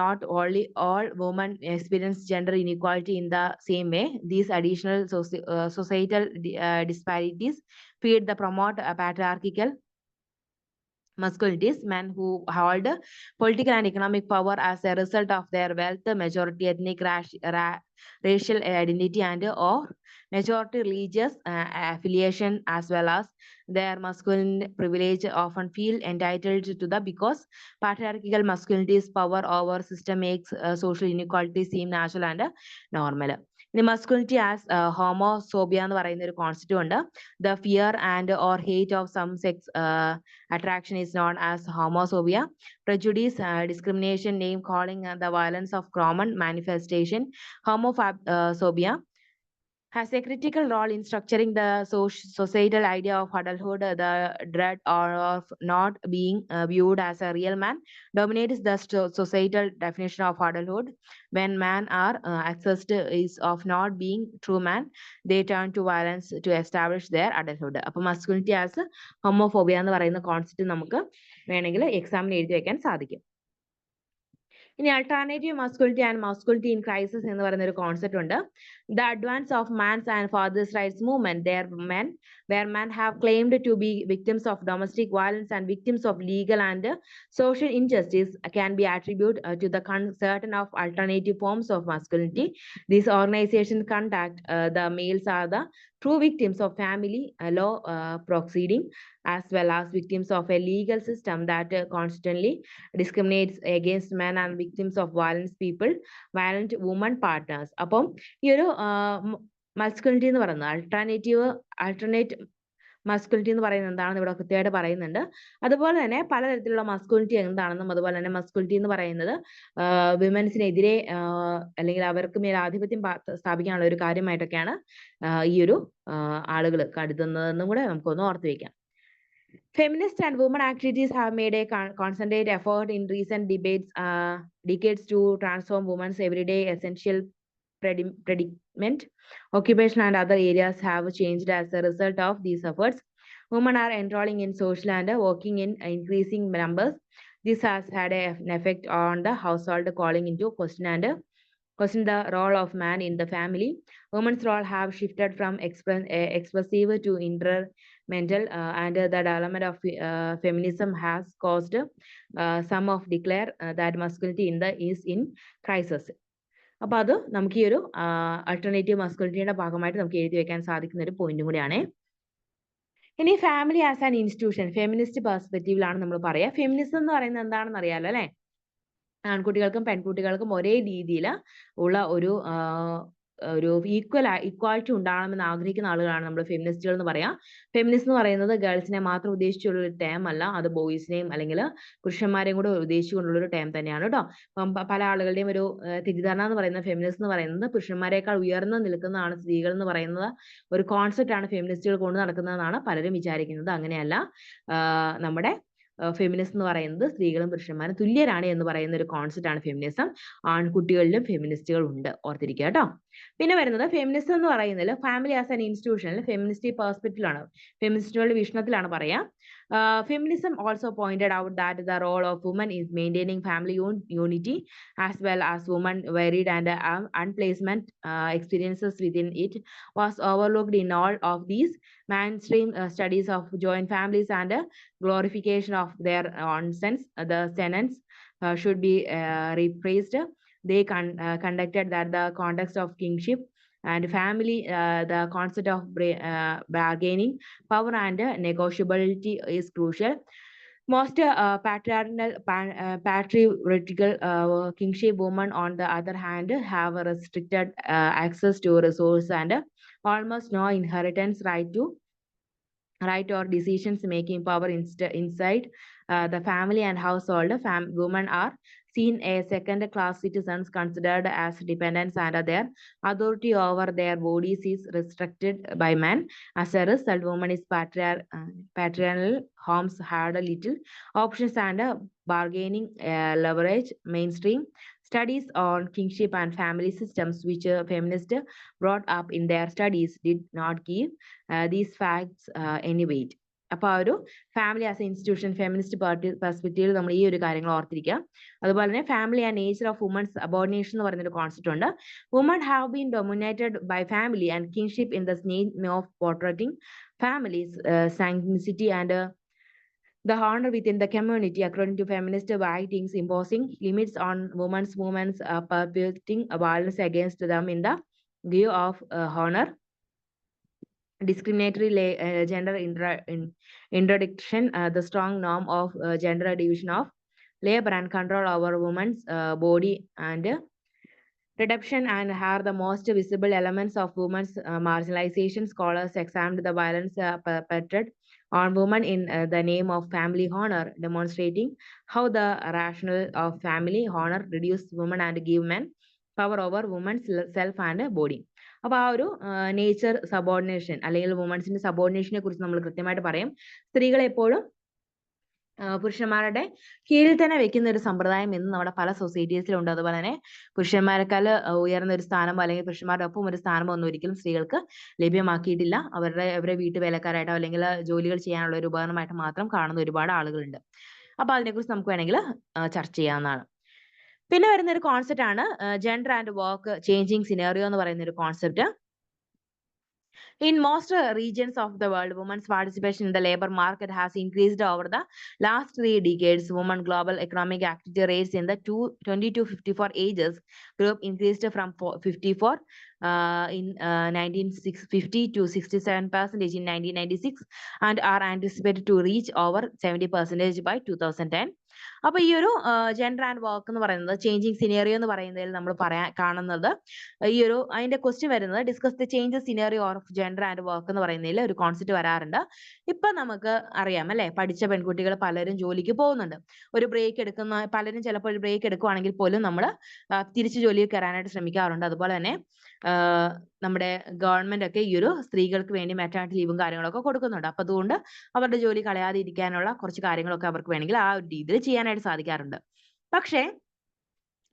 not only all women experience gender inequality in the same way. These additional societal disparities feed the promote patriarchal masculinities, men who hold political and economic power as a result of their wealth, majority ethnic, racial identity, and or majority religious affiliation, as well as their masculine privilege, often feel entitled to the because patriarchal masculinity's power over system makes social inequality seem natural and normal. The masculinity as homophobia എന്ന് പറയുന്ന ഒരു concept ഉണ്ട്. The fear and or hate of some sex attraction is known as homophobia. Prejudice, discrimination, name calling, and the violence of common manifestation. Homophobia has a critical role in structuring the societal idea of adulthood. The dread of not being viewed as a real man dominates the societal definition of adulthood. When men are accused is of not being true man, they turn to violence to establish their adulthood. അപ്പോൾ masculinity as homophobia എന്ന് പറയുന്ന concept നമുക്ക് വേണമെങ്കിൽ എക്സാമിന് എഴുതി വെക്കാൻ സാധിക്കും. ഇനി alternative masculinity and masculinity in crisis എന്ന് പറയുന്ന ഒരു കോൺസെപ്റ്റ് ഉണ്ട്. The advance of man's and father's rights movement, where men have claimed to be victims of domestic violence and victims of legal and social injustice, can be attributed to the certain of alternative forms of masculinity. These organizations contact the males are the true victims of family law proceeding, as well as victims of a legal system that constantly discriminates against men and victims of violent women partners. അപ്പം ഈ ഒരു masculinity എന്ന് പറയുന്നത് alternate masculinity എന്ന് പറയുന്നത് എന്താണെന്ന് ഇവിടെ കൃത്യമായിട്ട് പറയുന്നുണ്ട്. അതുപോലെ തന്നെ പലതരത്തിലുള്ള masculinity എന്താണെന്നും അതുപോലെ തന്നെ masculinity എന്ന് പറയുന്നത് വിമൻസിനെതിരെ അല്ലെങ്കിൽ അവർക്ക് മേൽ ആധിപത്യം സ്ഥാപിക്കാനുള്ള ഒരു കാര്യമായിട്ടൊക്കെയാണ് ഈ ഒരു ആളുകൾ കരുതുന്നതെന്നും കൂടെ നമുക്കൊന്ന് ഓർത്ത് വെക്കാം. Feminist and women activities have made a concentrated effort in recent decades to transform women's everyday essential predicament. Occupation and other areas have changed as a result of these efforts. Women are enrolling in social and working in increasing numbers. This has had an effect on the household, calling into question the role of man in the family. Women's role have shifted from expressive to mental, and the development of feminism has caused some of declare that masculinity is in crisis. അപ്പോൾ അത് നമുക്ക് ഈ ഒരു alternative masculinityയുടെ ഭാഗമായിട്ട് നമുക്ക് എഴുതി വെക്കാൻ സാധിക്കുന്ന ഒരു പോയിന്റും കൂടിയാണ്. ഇനി family as an institution, feminist പെർസ്പെക്റ്റീവിലാണ് നമ്മൾ പറയുക. ഫെമിനിസം എന്ന് പറയുന്നത് എന്താണെന്ന് അറിയാലോ അല്ലെ? ആൺകുട്ടികൾക്കും പെൺകുട്ടികൾക്കും ഒരേ രീതിയിൽ ഉള്ള ഒരു ഇക്വാലിറ്റി ഉണ്ടാകണമെന്ന് ആഗ്രഹിക്കുന്ന ആളുകളാണ് നമ്മൾ ഫെമിനിസ്റ്റുകൾ എന്ന് പറയാം. ഫെമിനിസ്റ്റ് എന്ന് പറയുന്നത് ഗേൾസിനെ മാത്രം ഉദ്ദേശിച്ചുള്ള ഒരു ടേം അല്ല, അത് ബോയ്സിനെയും അല്ലെങ്കിൽ പുരുഷന്മാരെയും കൂടെ ഉദ്ദേശിച്ചുകൊണ്ടുള്ള ഒരു ടേം തന്നെയാണ് കേട്ടോ. പല ആളുകളുടെയും ഒരു തെറ്റിദ്ധാരണ എന്ന് പറയുന്നത് ഫെമിനിസ്റ്റ് എന്ന് പറയുന്നത് പുരുഷന്മാരെക്കാൾ ഉയർന്നു നിൽക്കുന്നതാണ് സ്ത്രീകൾ എന്ന് പറയുന്നത് ഒരു കോൺസെപ്റ്റ് ആണ് ഫെമിനിസ്റ്റുകൾ കൊണ്ട് നടക്കുന്നതെന്നാണ് പലരും വിചാരിക്കുന്നത്. അങ്ങനെയല്ല. നമ്മുടെ ഫെമിനിസം എന്ന് പറയുന്നത് സ്ത്രീകളും പുരുഷന്മാരും തുല്യരാണ് എന്ന് പറയുന്ന ഒരു കോൺസെപ്റ്റ് ആണ് ഫെമിനിസം. ആൺകുട്ടികളിലും ഫെമിനിസ്റ്റുകൾ ഉണ്ട്, ഓർത്തിരിക്കുക കേട്ടോ. പിന്നെ വരുന്നത് ഫെമിനിസം എന്ന് പറയുന്നതിൽ ഫാമിലി ആസ് ആൻ ഇൻസ്റ്റിറ്റ്യൂഷനിൽ ഫെമിനിസ്റ്റ് പെർസ്പെക്റ്റീവിലാണ്, ഫെമിനിസ്റ്റുകളുടെ വീക്ഷണത്തിലാണ് പറയാ. Feminism also pointed out that the role of woman is maintaining family unity as well as woman varied and unplacement experiences within it was overlooked in all of these mainstream studies of joint families and glorification of their nonsense. The sentence should be rephrased. They conducted that the context of kingship and family, the concept of bargaining power and negotiability is crucial. Most patriarchal kingship women, on the other hand, have restricted access to resource and almost no inheritance right or decisions making power inside the family and household. Women are seen as second-class citizens, considered as dependents, and their authority over their bodies is restricted by men. As a result, women is patriarchal homes had little options and bargaining leverage. Mainstream studies on kingship and family systems, which feminists brought up in their studies, did not give these facts any weight. അപ്പോൾ ആ ഒരു family as a institution feminist പെർസ്പെക്റ്റീവിൽ നമ്മൾ ഈ ഒരു കാര്യങ്ങൾ ഓർത്തിരിക്കുക. അതുപോലെ തന്നെ family and nature of women's subordination എന്ന് പറയുന്നൊരു കോൺസെപ്റ്റ് ഉണ്ട്. Woman have been dominated by family and kinship in the name of portraying families sanctity and the honor within the community, according to feminist writings, imposing limits on women's movements, perpetuating violence against them in the view of honor, discriminatory gender interdiction, the strong norm of gender division of labor and control over women's body and reduction and are the most visible elements of women's marginalization. Scholars examined the violence perpetrated on women in the name of family honor, demonstrating how the rationale of family honor reduce women and give men power over women's self and body. അപ്പോൾ ആ ഒരു nature subordination അല്ലെങ്കിൽ വുമൻസിന്റെ സബോർഡിനേഷനെ കുറിച്ച് നമ്മൾ കൃത്യമായിട്ട് പറയും. സ്ത്രീകളെ എപ്പോഴും പുരുഷന്മാരുടെ കീഴിൽ തന്നെ വെക്കുന്ന ഒരു സമ്പ്രദായം ഇന്ന് നമ്മുടെ പല സൊസൈറ്റീസിലുണ്ട്. അതുപോലെ തന്നെ പുരുഷന്മാരെക്കാൾ ഉയർന്ന ഒരു സ്ഥാനമോ അല്ലെങ്കിൽ പുരുഷന്മാരുടെ ഒപ്പം ഒരു സ്ഥാനമോ ഒന്നും ഒരിക്കലും സ്ത്രീകൾക്ക് ലഭ്യമാക്കിയിട്ടില്ല. അവരുടെ വീട്ടുവേലക്കാരായിട്ടോ അല്ലെങ്കിൽ ജോലികൾ ചെയ്യാനുള്ള ഒരു ഉപകരണമായിട്ട് മാത്രം കാണുന്ന ഒരുപാട് ആളുകളുണ്ട്. അപ്പൊ അതിനെക്കുറിച്ച് നമുക്ക് വേണമെങ്കിൽ ചർച്ച ചെയ്യാവുന്നതാണ്. പിന്നെ വരുന്ന ഒരു കോൺസെപ്റ്റ് ആണ് gender and work changing scenario എന്ന് പറയുന്ന ഒരു concept. In most regions of the world, women's participation in the labor market has increased over the last 3 decades. Women global economic activity rates in the 20 to 54 ages group increased from 54 in 1950 to 67% in 1996 and are anticipated to reach over 70% by 2010. അപ്പൊ ഈ ഒരു gender and work എന്ന് പറയുന്നത് changing scenario എന്ന് പറയുന്നതിൽ നമ്മൾ കാണുന്നത് ഈ ഒരു അതിന്റെ ക്വസ്റ്റ്യൻ വരുന്നത് discuss the changes scenario of gender and work എന്ന് പറയുന്നതിൽ ഒരു കോൺസെപ്റ്റ് വരാറുണ്ട്. ഇപ്പൊ നമുക്ക് അറിയാം അല്ലെ, പഠിച്ച പെൺകുട്ടികൾ പലരും ജോലിക്ക് പോകുന്നുണ്ട്. ഒരു ബ്രേക്ക് എടുക്കുന്ന പലരും ചിലപ്പോൾ ഒരു ബ്രേക്ക് എടുക്കുവാണെങ്കിൽ പോലും നമ്മൾ തിരിച്ച് ജോലിയിൽ കയറാനായിട്ട് ശ്രമിക്കാറുണ്ട്. അതുപോലെ തന്നെ നമ്മുടെ ഗവൺമെന്റ് ഒക്കെ ഈ ഒരു സ്ത്രീകൾക്ക് വേണ്ടി മെറ്റേണിറ്റി ലീവും കാര്യങ്ങളൊക്കെ കൊടുക്കുന്നുണ്ട്. അപ്പൊ അതുകൊണ്ട് അവരുടെ ജോലി കളയാതെ ഇരിക്കാനുള്ള കുറച്ച് കാര്യങ്ങളൊക്കെ അവർക്ക് വേണമെങ്കിൽ ആ ഒരു രീതിയിൽ ചെയ്യാനായിട്ട് സാധിക്കാറുണ്ട്. പക്ഷേ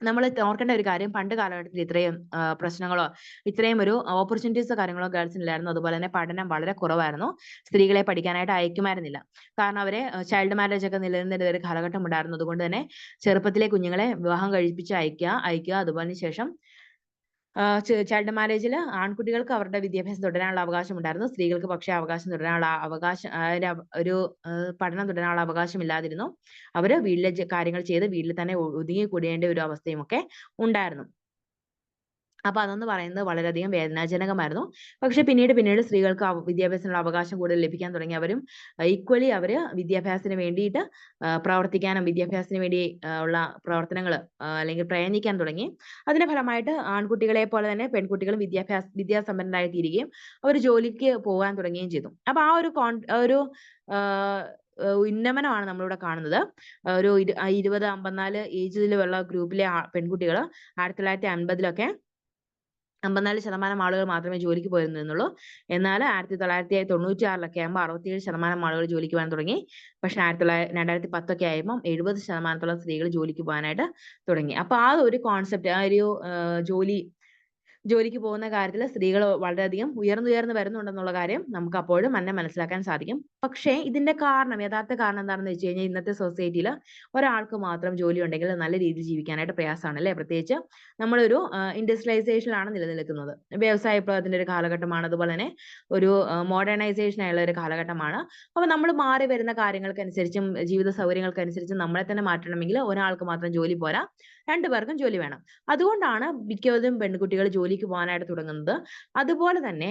നമ്മൾ ഓർക്കേണ്ട ഒരു കാര്യം, പണ്ട് കാലഘട്ടത്തിൽ ഇത്രയും പ്രശ്നങ്ങളോ ഇത്രയും ഒരു ഓപ്പർച്യൂണിറ്റീസോ കാര്യങ്ങളോ ഗേൾസിനില്ലായിരുന്നു. അതുപോലെ തന്നെ പഠനം വളരെ കുറവായിരുന്നു. സ്ത്രീകളെ പഠിക്കാനായിട്ട് അയക്കുമായിരുന്നില്ല. കാരണം അവരെ ചൈൽഡ് മാരേജ് ഒക്കെ നിലനിന്നിരുന്ന ഒരു കാലഘട്ടം ഉണ്ടായിരുന്നു. അതുകൊണ്ട് തന്നെ ചെറുപ്പത്തിലെ കുഞ്ഞുങ്ങളെ വിവാഹം കഴിപ്പിച്ച് അയക്കുക. അതുപോലെ ശേഷം ചൈൽഡ് മാരേജിൽ ആൺകുട്ടികൾക്ക് അവരുടെ വിദ്യാഭ്യാസം തുടരാനുള്ള അവകാശം ഉണ്ടായിരുന്നു. സ്ത്രീകൾക്ക് പക്ഷേ ഒരു പഠനം തുടരാനുള്ള അവകാശം ഇല്ലാതിരുന്നു. അവര് വീട്ടിലെ കാര്യങ്ങൾ ചെയ്ത് വീട്ടിൽ തന്നെ ഒതുങ്ങി കൂടേണ്ട ഒരു അവസ്ഥയും ഒക്കെ ഉണ്ടായിരുന്നു. അപ്പൊ അതെന്ന് പറയുന്നത് വളരെയധികം വേദനാജനകമായിരുന്നു. പക്ഷെ പിന്നീട് സ്ത്രീകൾക്ക് വിദ്യാഭ്യാസത്തിനുള്ള അവകാശം കൂടുതൽ ലഭിക്കാൻ തുടങ്ങി. അവരും ഈക്വലി അവര് വിദ്യാഭ്യാസത്തിന് വേണ്ടിയിട്ട് പ്രവർത്തിക്കാനും വിദ്യാഭ്യാസത്തിന് വേണ്ടി ഉള്ള പ്രവർത്തനങ്ങൾ അല്ലെങ്കിൽ പ്രയത്നിക്കാൻ തുടങ്ങി. അതിന്റെ ഫലമായിട്ട് ആൺകുട്ടികളെ പോലെ തന്നെ പെൺകുട്ടികളും വിദ്യാസമ്പന്നരായി തീരുകയും അവർ ജോലിക്ക് പോകാൻ തുടങ്ങുകയും ചെയ്തു. അപ്പൊ ആ ഒരു ഉന്നമനമാണ് നമ്മളിവിടെ കാണുന്നത്. ഒരു 20-54 ഏജിലുള്ള ഗ്രൂപ്പിലെ പെൺകുട്ടികൾ 1950 54% ആളുകൾ മാത്രമേ ജോലിക്ക് പോയിരുന്നുള്ളൂ. എന്നാൽ 1996 ആകുമ്പോൾ 67% ആളുകൾ ജോലിക്ക് പോകാൻ തുടങ്ങി. പക്ഷെ 2010 ആയപ്പോൾ 70% സ്ത്രീകൾ ജോലിക്ക് പോകാനായിട്ട് തുടങ്ങി. അപ്പൊ ആ ഒരു കോൺസെപ്റ്റ്, ആ ഒരു ജോലി ജോലിക്ക് പോകുന്ന കാര്യത്തിൽ സ്ത്രീകൾ വളരെയധികം ഉയർന്നു വരുന്നുണ്ടെന്നുള്ള കാര്യം നമുക്ക് അപ്പോഴും മനസ്സിലാക്കാൻ സാധിക്കും. പക്ഷേ ഇതിന്റെ യഥാർത്ഥ കാരണം എന്താണെന്ന് വെച്ച് കഴിഞ്ഞാൽ ഇന്നത്തെ സൊസൈറ്റിയിൽ ഒരാൾക്ക് മാത്രം ജോലി ഉണ്ടെങ്കിൽ നല്ല രീതിയിൽ ജീവിക്കാനായിട്ട് പ്രയാസമാണ് അല്ലേ? പ്രത്യേകിച്ച് നമ്മളൊരു ഇൻഡസ്ട്രിയലൈസേഷനിലാണ് നിലനിൽക്കുന്നത്. വ്യവസായ വിപ്ലവത്തിന്റെ ഒരു കാലഘട്ടമാണ്. അതുപോലെ തന്നെ ഒരു മോഡേണൈസേഷൻ ആയുള്ള ഒരു കാലഘട്ടമാണ്. അപ്പോൾ നമ്മൾ മാറി വരുന്ന കാര്യങ്ങൾക്കനുസരിച്ചും ജീവിത സൗകര്യങ്ങൾക്കനുസരിച്ചും നമ്മളെ തന്നെ മാറ്റണമെങ്കിൽ ഒരാൾക്ക് മാത്രം ജോലി പോരാ, രണ്ടുപേർക്കും ജോലി വേണം. അതുകൊണ്ടാണ് മിക്കവരും പെൺകുട്ടികൾ ജോലിക്ക് പോകാനായിട്ട് തുടങ്ങുന്നത്. അതുപോലെ തന്നെ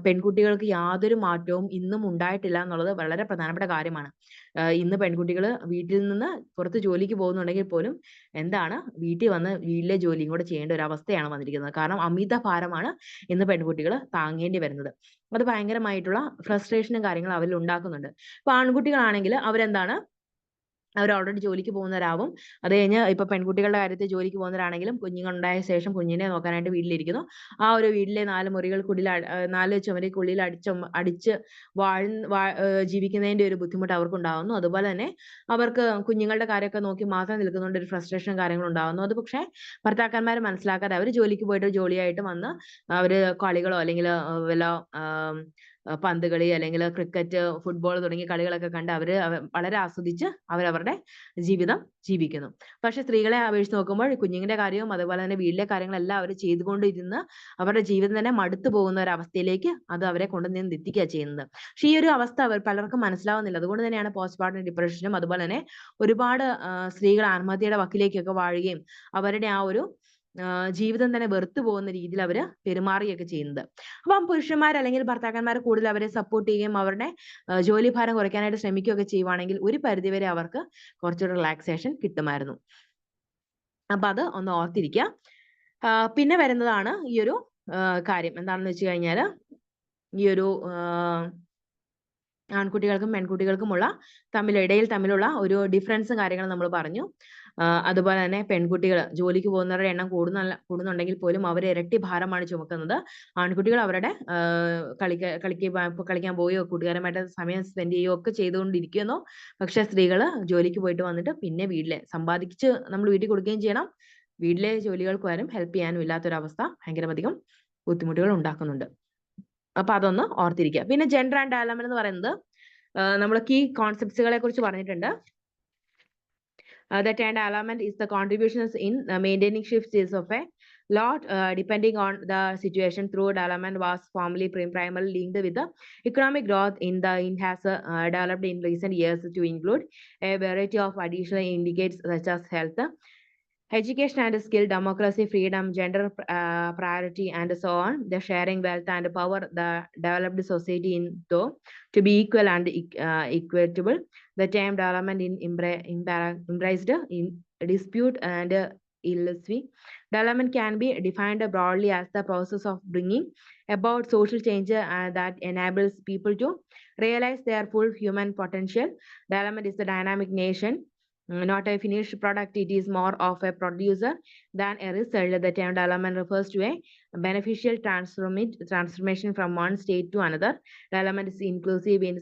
പെൺകുട്ടികൾക്ക് യാതൊരു മാറ്റവും ഇന്നും ഉണ്ടായിട്ടില്ല എന്നുള്ളത് വളരെ പ്രധാനപ്പെട്ട കാര്യമാണ്. ഇന്ന് പെൺകുട്ടികൾ വീട്ടിൽ നിന്ന് പുറത്ത് ജോലിക്ക് പോകുന്നുണ്ടെങ്കിൽ പോലും വീട്ടിൽ വന്ന് വീട്ടിലെ ജോലിയും കൂടെ ചെയ്യേണ്ട ഒരു അവസ്ഥയാണ് വന്നിരിക്കുന്നത്. കാരണം അമിത ഭാരമാണ് ഇന്ന് പെൺകുട്ടികൾ താങ്ങേണ്ടി വരുന്നത്. അത് ഭയങ്കരമായിട്ടുള്ള ഫ്രസ്ട്രേഷനും കാര്യങ്ങളും അവരിൽ ഉണ്ടാക്കുന്നുണ്ട്. ഇപ്പൊ ആൺകുട്ടികളാണെങ്കിൽ അവർ ഓൾറെഡി ജോലിക്ക് പോകുന്നവരാവും. അത് കഴിഞ്ഞ് ഇപ്പൊ പെൺകുട്ടികളുടെ കാര്യത്തിൽ ജോലിക്ക് പോകുന്നവരാണെങ്കിലും കുഞ്ഞുങ്ങളുണ്ടായ ശേഷം കുഞ്ഞിനെ നോക്കാനായിട്ട് വീട്ടിലിരിക്കുന്നു. ആ ഒരു വീട്ടിലെ 4 മുറികൾക്കുള്ളിൽ 4 ചുമരുകൾക്കുള്ളിൽ അടിച്ച് ജീവിക്കുന്നതിന്റെ ഒരു ബുദ്ധിമുട്ട് അവർക്കുണ്ടാകുന്നു. അതുപോലെ തന്നെ അവർക്ക് കുഞ്ഞുങ്ങളുടെ കാര്യമൊക്കെ നോക്കി മാത്രം നിൽക്കുന്നതുകൊണ്ട് ഒരു ഫ്രസ്ട്രേഷൻ കാര്യങ്ങൾ ഉണ്ടാകുന്നു. അത് പക്ഷേ ഭർത്താക്കന്മാർ മനസ്സിലാക്കാതെ അവർ ജോലിക്ക് പോയിട്ട് ജോലിയായിട്ട് വന്ന് അവര് കളികളോ അല്ലെങ്കിൽ വല്ല പന്തുകളി അല്ലെങ്കിൽ ക്രിക്കറ്റ്, ഫുട്ബോൾ തുടങ്ങിയ കളികളൊക്കെ കണ്ട് അവര് വളരെ ആസ്വദിച്ച് അവരവരുടെ ജീവിതം ജീവിക്കുന്നു. പക്ഷെ സ്ത്രീകളെ അപേക്ഷിച്ച് നോക്കുമ്പോൾ കുഞ്ഞിന്റെ കാര്യവും അതുപോലെ തന്നെ വീട്ടിലെ കാര്യങ്ങളെല്ലാം അവർ ചെയ്തുകൊണ്ടിരുന്ന് അവരുടെ ജീവിതം തന്നെ മടുത്തു പോകുന്ന ഒരു അവസ്ഥയിലേക്ക് അത് അവരെ കൊണ്ടുവന്ന് എത്തിക്കുക ചെയ്യുന്നത്. പക്ഷെ ഈ ഒരു അവസ്ഥ പലർക്കും മനസ്സിലാവുന്നില്ല. അതുകൊണ്ട് തന്നെയാണ് പോസ്റ്റ്മോർട്ടം ഡിപ്രഷനും അതുപോലെ തന്നെ ഒരുപാട് സ്ത്രീകൾ ആത്മഹത്യയുടെ വക്കിലേക്കൊക്കെ വാഴുകയും അവരുടെ ആ ഒരു ജീവിതം തന്നെ വെറുത്തു പോകുന്ന രീതിയിൽ അവര് പെരുമാറുകയൊക്കെ ചെയ്യുന്നത്. അപ്പം പുരുഷന്മാർ അല്ലെങ്കിൽ ഭർത്താക്കന്മാർ കൂടുതൽ അവരെ സപ്പോർട്ട് ചെയ്യുകയും അവരുടെ ജോലി ഭാരം കുറയ്ക്കാനായിട്ട് ശ്രമിക്കുകയൊക്കെ ചെയ്യുവാണെങ്കിൽ ഒരു പരിധിവരെ അവർക്ക് കുറച്ചൊരു റിലാക്സേഷൻ കിട്ടുമായിരുന്നു. അപ്പൊ അത് ഒന്ന് ഓർത്തിരിക്കുക. പിന്നെ വരുന്നതാണ് ഈ ഒരു കാര്യം എന്താണെന്ന് വെച്ച് കഴിഞ്ഞാല് ഈ ഒരു ആൺകുട്ടികൾക്കും പെൺകുട്ടികൾക്കുമുള്ള ഇടയിൽ തമ്മിലുള്ള ഒരു ഡിഫറൻസും കാര്യങ്ങളും നമ്മൾ പറഞ്ഞു. അതുപോലെ തന്നെ പെൺകുട്ടികൾ ജോലിക്ക് പോകുന്നവരുടെ എണ്ണം കൂടുന്നുണ്ടെങ്കിൽ പോലും അവർ ഇരട്ടി ഭാരമാണ് ചുമക്കുന്നത്. ആൺകുട്ടികൾ അവരുടെ കളിക്കാൻ പോവുകയോ കൂട്ടുകാരുമായിട്ട് സമയം സ്പെൻഡ് ചെയ്യുകയോ ഒക്കെ ചെയ്തുകൊണ്ടിരിക്കുന്നു. പക്ഷെ സ്ത്രീകൾ ജോലിക്ക് പോയിട്ട് വന്നിട്ട് പിന്നെ വീട്ടിലെ സമ്പാദിച്ച് നമ്മൾ വീട്ടിൽ കൊടുക്കുകയും ചെയ്യണം. വീട്ടിലെ ജോലികൾക്ക് വരും ഹെൽപ്പ് ചെയ്യാനും ഇല്ലാത്തൊരവസ്ഥ ഭയങ്കരമധികം ബുദ്ധിമുട്ടുകൾ ഉണ്ടാക്കുന്നുണ്ട്. അപ്പൊ അതൊന്ന് ഓർത്തിരിക്കുക. പിന്നെ ജെൻഡർ ആൻഡ് ഡെവലപ്മെന്റ് എന്ന് പറയുന്നത് നമ്മൾ കീ കോൺസെപ്റ്റ്സുകളെ കുറിച്ച് പറഞ്ഞിട്ടുണ്ട്. That and element is the contributions in maintaining shifts is of a lot depending on the situation. Through development was formerly primarily linked with the economic growth it has developed in recent years to include a variety of additional indicators such as health, education and skill, democracy, freedom, gender priority, and so on. The sharing wealth and power the developed society in though to be equal and equitable. The term development embraced in dispute and illusory. Development can be defined broadly as the process of bringing about social change that enables people to realize their full human potential. Development is the dynamic nation, not a finished product. It is more of a producer than a result. The term development refers to a beneficial transformation from one state to another. Development is inclusive in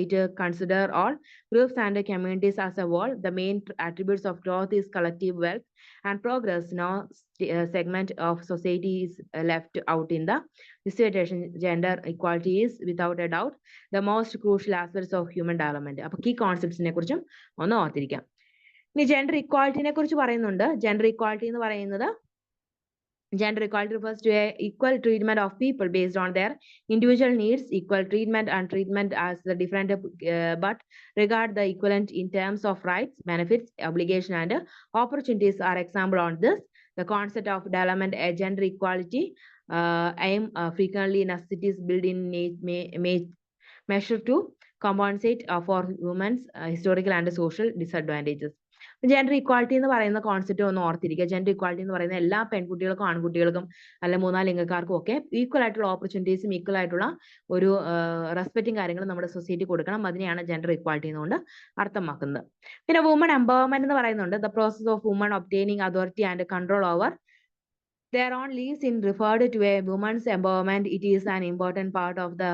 it consider all groups and communities as a whole. The main attributes of growth is collective wealth and progress. No segment of society is left out in the dissertation. Gender equality is without a doubt the most crucial aspects of human development. അപ്പോൾ key concepts നെ കുറിച്ചും ഒന്ന് ഓർത്തിരിക്കാം. ഇനി gender ഇക്വാലിറ്റിനെ കുറിച്ച് പറയുന്നുണ്ട്. Gender equality എന്ന് പറയുന്നത് gender equality refers to a equal treatment of people based on their individual needs. Equal treatment and treatment as the different but regard the equivalent in terms of rights, benefits, obligation and opportunities are example on this. The concept of development gender equality aim frequently necessities built in measure to compensate for women's historical and social disadvantages. Gender equality എന്ന് പറയുന്ന concept ഒന്ന് ഓർത്തിരിക്കുക. Gender equality എന്ന് പറയുന്ന എല്ലാ പെൺകുട്ടികൾക്കും ആൺകുട്ടികൾക്കും അല്ല മൂന്നാം ലിംഗക്കാർക്കും ഒക്കെ ഈക്വൽ ആയിട്ടുള്ള ഓപ്പർച്യൂണിറ്റീസും ഈക്വൽ ആയിട്ടുള്ള ഒരു റെസ്പെക്റ്റും കാര്യങ്ങളും നമ്മുടെ സൊസൈറ്റി കൊടുക്കണം. അതിനെയാണ് ജെൻഡർ ഇക്വാലിറ്റി എന്നുകൊണ്ട് അർത്ഥമാക്കുന്നത്. പിന്നെ വുമൺ എംപവർമെന്റ് എന്ന് പറയുന്നുണ്ട്. The process of woman obtaining authority and control over their own lives in referred to a woman's empowerment. It is an important part of the